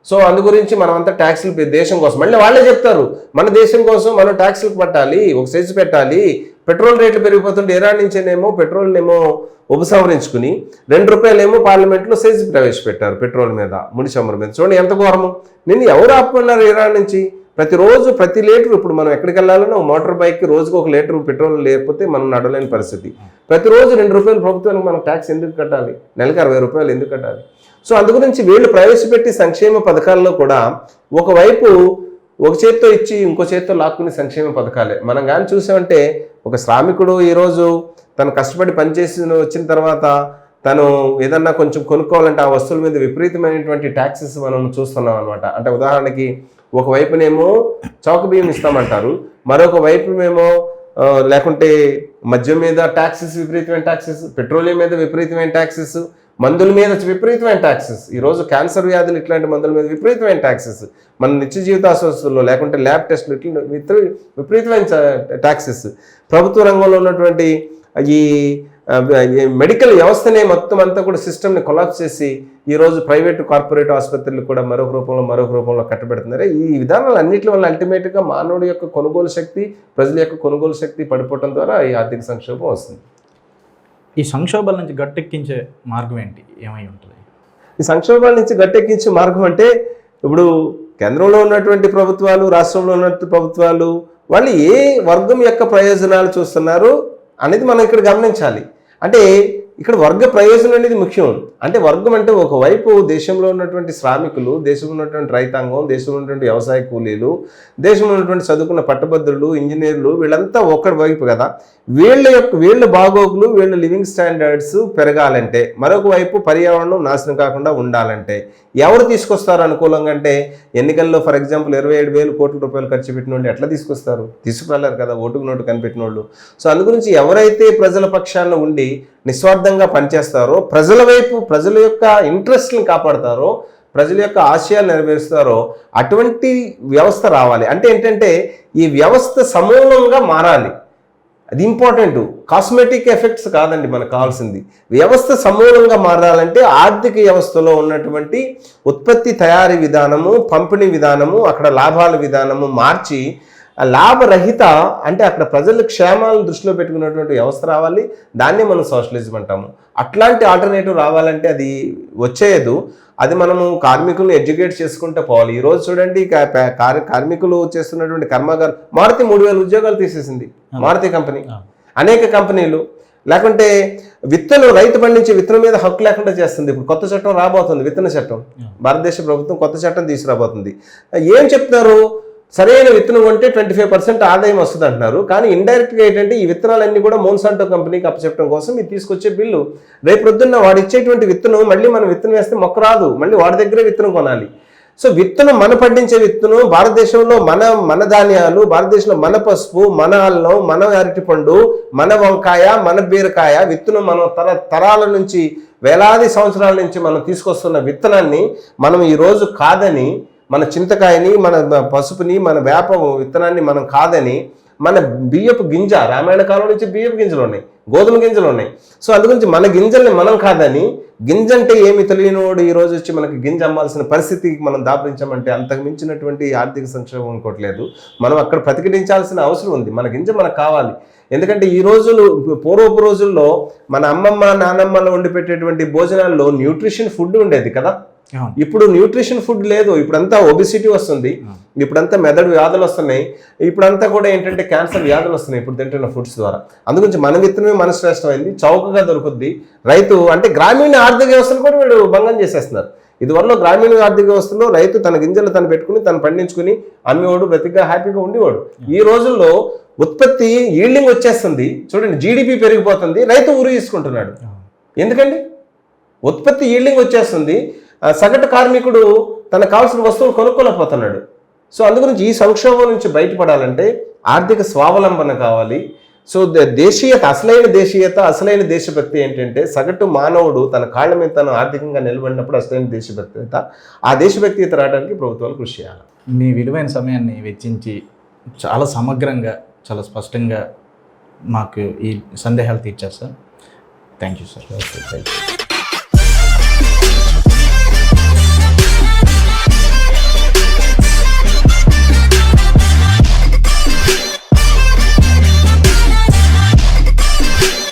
సో అందు గురించి మనమంతా ట్యాక్సులు దేశం కోసం మళ్ళీ వాళ్ళే చెప్తారు, మన దేశం కోసం మనం ట్యాక్సులు పట్టాలి, ఒక సెస్ పెట్టాలి. పెట్రోల్ రేట్లు పెరిగిపోతుంటే ఇరాన్ నుంచేనేమో పెట్రోల్నేమో ఉపసంహరించుకుని ₹2 పార్లమెంట్లో సెస్ ప్రవేశపెట్టారు పెట్రోల్ మీద, ముడి చమురు మీద. చూడండి ఎంత ఘోరము. నిన్ను ఎవరు ఆపుకున్నారు ఇరాన్ నుంచి? ప్రతిరోజు ప్రతి లీటరు, ఇప్పుడు మనం ఎక్కడికి వెళ్ళాలన్నా మోటార్ బైక్కి రోజుకు 1 లీటర్ పెట్రోల్ లేకపోతే మనం నడవలేని పరిస్థితి. ప్రతిరోజు ₹2 ప్రభుత్వానికి మనం ట్యాక్స్ ఎందుకు కట్టాలి? నెలకు ₹60 ఎందుకు కట్టాలి? సో అందు గురించి వీళ్ళు ప్రవేశపెట్టి సంక్షేమ పథకాల్లో కూడా ఒకవైపు ఒక చేత్తో ఇచ్చి ఇంకో చేత్తో లాక్కునే సంక్షేమ పథకాలే. మనం కానీ చూసామంటే ఒక శ్రామికుడు ఈరోజు తను కష్టపడి పనిచేసి వచ్చిన తర్వాత తను ఏదన్నా కొంచెం కొనుక్కోవాలంటే ఆ వస్తువుల మీద విపరీతమైనటువంటి ట్యాక్సెస్ మనం చూస్తున్నాం అనమాట. అంటే ఉదాహరణకి ఒకవైపునేమో చౌక బియ్యం ఇస్తామంటారు, మరొక వైపునేమో లేకుంటే మద్యం మీద ట్యాక్సెస్, విపరీతమైన ట్యాక్సెస్, పెట్రోలియం మీద విపరీతమైన ట్యాక్సెస్, మందుల మీద విపరీతమైన ట్యాక్సెస్, ఈరోజు క్యాన్సర్ వ్యాధులు ఇట్లాంటి మందుల మీద విపరీతమైన ట్యాక్సెస్, మన నిత్య జీవిత ఆసుపత్రుల్లో లేకుంటే ల్యాబ్ టెస్టులు ఇట్లా విపరీతమైన ట్యాక్సెస్, ప్రభుత్వ రంగంలో ఉన్నటువంటి ఈ మెడికల్ వ్యవస్థనే మొత్తం అంతా కూడా సిస్టమ్ని కొలాప్స్ చేసి ఈరోజు ప్రైవేటు కార్పొరేట్ ఆసుపత్రులు కూడా మరొక రూపంలో కట్టబెడుతున్నారు. ఈ విధానాలు అన్నింటి వల్ల అల్టిమేట్గా మానవుడి యొక్క కొనుగోలు శక్తి, ప్రజల యొక్క కొనుగోలు శక్తి పడిపోవడం ద్వారా ఈ ఆర్థిక సంక్షోభం వస్తుంది. ఈ సంక్షోభాల నుంచి గట్టెక్కించే మార్గం ఏంటి, ఏమై ఉంటుంది? ఈ సంక్షోభాల నుంచి గట్టెక్కించే మార్గం అంటే ఇప్పుడు కేంద్రంలో ఉన్నటువంటి ప్రభుత్వాలు, రాష్ట్రంలో ఉన్నటువంటి ప్రభుత్వాలు వాళ్ళు ఏ వర్గం యొక్క ప్రయోజనాలు చూస్తున్నారు అనేది మనం ఇక్కడ గమనించాలి. అంటే ఇక్కడ వర్గ ప్రయోజనం అనేది ముఖ్యం. అంటే వర్గం అంటే ఒకవైపు దేశంలో ఉన్నటువంటి శ్రామికులు, దేశంలో ఉన్నటువంటి రైతాంగం, దేశంలో ఉన్నటువంటి వ్యవసాయ కూలీలు, దేశంలో ఉన్నటువంటి చదువుకున్న పట్టభద్రులు, ఇంజనీర్లు, వీళ్ళంతా ఒకటి వైపు కదా. వీళ్ళ బాగోగులు, వీళ్ళ లివింగ్ స్టాండర్డ్స్ పెరగాలంటే, మరొక వైపు పర్యావరణం నాశనం కాకుండా ఉండాలంటే ఎవరు తీసుకొస్తారు అనుకూలంగా? అంటే ఎన్నికల్లో ఫర్ ఎగ్జాంపుల్ 27,000 కోట్ల రూపాయలు ఖర్చు పెట్టిన వాళ్ళు ఎట్లా తీసుకొస్తారు? తీసుకురాలేరు కదా, ఓటుకు నోటు కనిపెట్టిన వాళ్ళు. సో అందు గురించి ఎవరైతే ప్రజల పక్షాన ఉండి నిస్వార్థంగా పనిచేస్తారో, ప్రజల వైపు ప్రజల యొక్క ఇంట్రెస్ట్ని కాపాడతారో, ప్రజల యొక్క ఆశయాలు నెరవేరుస్తారో అటువంటి వ్యవస్థ రావాలి. అంటే ఏంటంటే ఈ వ్యవస్థ సమూలంగా మారాలి. అది ఇంపార్టెంట్. కాస్మెటిక్ ఎఫెక్ట్స్ కాదండి మనకు కావాల్సింది. వ్యవస్థ సమూలంగా మారాలంటే ఆర్థిక వ్యవస్థలో ఉన్నటువంటి ఉత్పత్తి తయారీ విధానము, పంపిణీ విధానము, అక్కడ లాభాల విధానము మార్చి లాభరహిత, అంటే అక్కడ ప్రజల క్షేమాలను దృష్టిలో పెట్టుకున్నటువంటి వ్యవస్థ రావాలి. దాన్నే మనం సోషలిజం అంటాము. అట్లాంటి ఆల్టర్నేటివ్ రావాలంటే అది వచ్చేయదు. అది మనము కార్మికులను ఎడ్యుకేట్ చేసుకుంటూ పోవాలి. ఈరోజు చూడండి కార్మికులు చేస్తున్నటువంటి కర్మాగారం మారుతి 3,000 ఉద్యోగాలు తీసేసింది. మారుతి కంపెనీ, అనేక కంపెనీలు. లేకుంటే రైతు పండించే విత్తనం మీద హక్కు లేకుండా చేస్తుంది. ఇప్పుడు కొత్త చట్టం రాబోతుంది, విత్తన చట్టం. భారతదేశ ప్రభుత్వం కొత్త చట్టం తీసుకురాబోతుంది. ఏం చెప్తున్నారు? సరైన విత్తనం కొంటే 25% ఆదాయం వస్తుంది అంటున్నారు. కానీ ఇండైరెక్ట్గా ఏంటంటే ఈ విత్తనాలన్నీ కూడా మోన్సాంటో కంపెనీకి అప్పచెప్పడం కోసం ఇది తీసుకొచ్చే బిల్లు. రేపు పొద్దున్న వాడు ఇచ్చేటువంటి విత్తనం మళ్ళీ మనం విత్తనం వేస్తే మొక్క రాదు, మళ్ళీ వాడి దగ్గరే విత్తనం కొనాలి. సో విత్తనం మన పండించే విత్తనం, భారతదేశంలో మన ధాన్యాలు, భారతదేశంలో మన పసుపు, మన అల్లం, మన అరటిపండు, మన వంకాయ, మన బీరకాయ విత్తనం మనం తరాల నుంచి, వేలాది సంవత్సరాల నుంచి మనం తీసుకొస్తున్న విత్తనాన్ని మనం ఈరోజు కాదని, మన చింతకాయని, మన పసుపుని, మన వేప విత్తనాన్ని మనం కాదని, మన బియ్యపు గింజ, రామాయణ కాలం నుంచి బియ్యపు గింజలు ఉన్నాయి, గోధుమ గింజలు ఉన్నాయి. సో అందుగురించి మన గింజల్ని మనం కాదని, గింజ అంటే ఏమి తెలియనివాడు ఈరోజు వచ్చి మనకి గింజ అమ్మాల్సిన పరిస్థితికి మనం దాపరించామంటే అంతకు మించినటువంటి ఆర్థిక సంక్షోభం ఇంకోట్లేదు. మనం అక్కడ ప్రతిఘటించాల్సిన అవసరం ఉంది. మన గింజ మనకు కావాలి. ఎందుకంటే ఈ రోజులు, పూర్వపు రోజుల్లో మన అమ్మమ్మ నానమ్మలు వండి పెట్టేటువంటి భోజనాల్లో న్యూట్రిషన్ ఫుడ్ ఉండేది కదా. ఇప్పుడు న్యూట్రిషన్ ఫుడ్ లేదు. ఇప్పుడంతా ఒబిసిటీ వస్తుంది, ఇప్పుడంతా మెదడు వ్యాధులు వస్తున్నాయి, ఇప్పుడంతా కూడా ఏంటంటే క్యాన్సర్ వ్యాధులు వస్తున్నాయి ఇప్పుడు తింటున్న ఫుడ్స్ ద్వారా. అందుగురించి మన విత్తనమే మన శ్రేష్టమైంది, చౌకగా దొరుకుద్ది. రైతు అంటే గ్రామీణ ఆర్థిక వ్యవస్థను కూడా వీళ్ళు భంగం చేసేస్తున్నారు. ఇదివరలో గ్రామీణ ఆర్థిక వ్యవస్థలో రైతు తన గింజలు తను పెట్టుకుని, తను పండించుకుని అమ్మేవాడు, బ్రతిగా హ్యాపీగా ఉండేవాడు. ఈ రోజుల్లో ఉత్పత్తి ఈల్డింగ్ వచ్చేస్తుంది. చూడండి, జీడిపి పెరిగిపోతుంది, రైతు ఊరు తీసుకుంటున్నాడు. ఎందుకండి? ఉత్పత్తి ఈల్డింగ్ వచ్చేస్తుంది, సగటు కార్మికుడు తనకు కావాల్సిన వస్తువులు కొనుక్కోలేకపోతున్నాడు. సో అందుగురించి ఈ సంక్షోభం నుంచి బయటపడాలంటే ఆర్థిక స్వావలంబన కావాలి. సో దేశీయత, అసలైన దేశభక్తి ఏంటంటే సగటు మానవుడు తన కాళ్ళ మీద తను ఆర్థికంగా నిలబడినప్పుడు అసలైన దేశభక్తిత. ఆ దేశభక్తిత రావడానికి ప్రభుత్వాలు కృషి చేయాలి. మీ విలువైన సమయాన్ని వెచ్చించి చాలా సమగ్రంగా, చాలా స్పష్టంగా మాకు ఈ సందేహాలు తీర్చారు sir. Thank you sir. Thank you.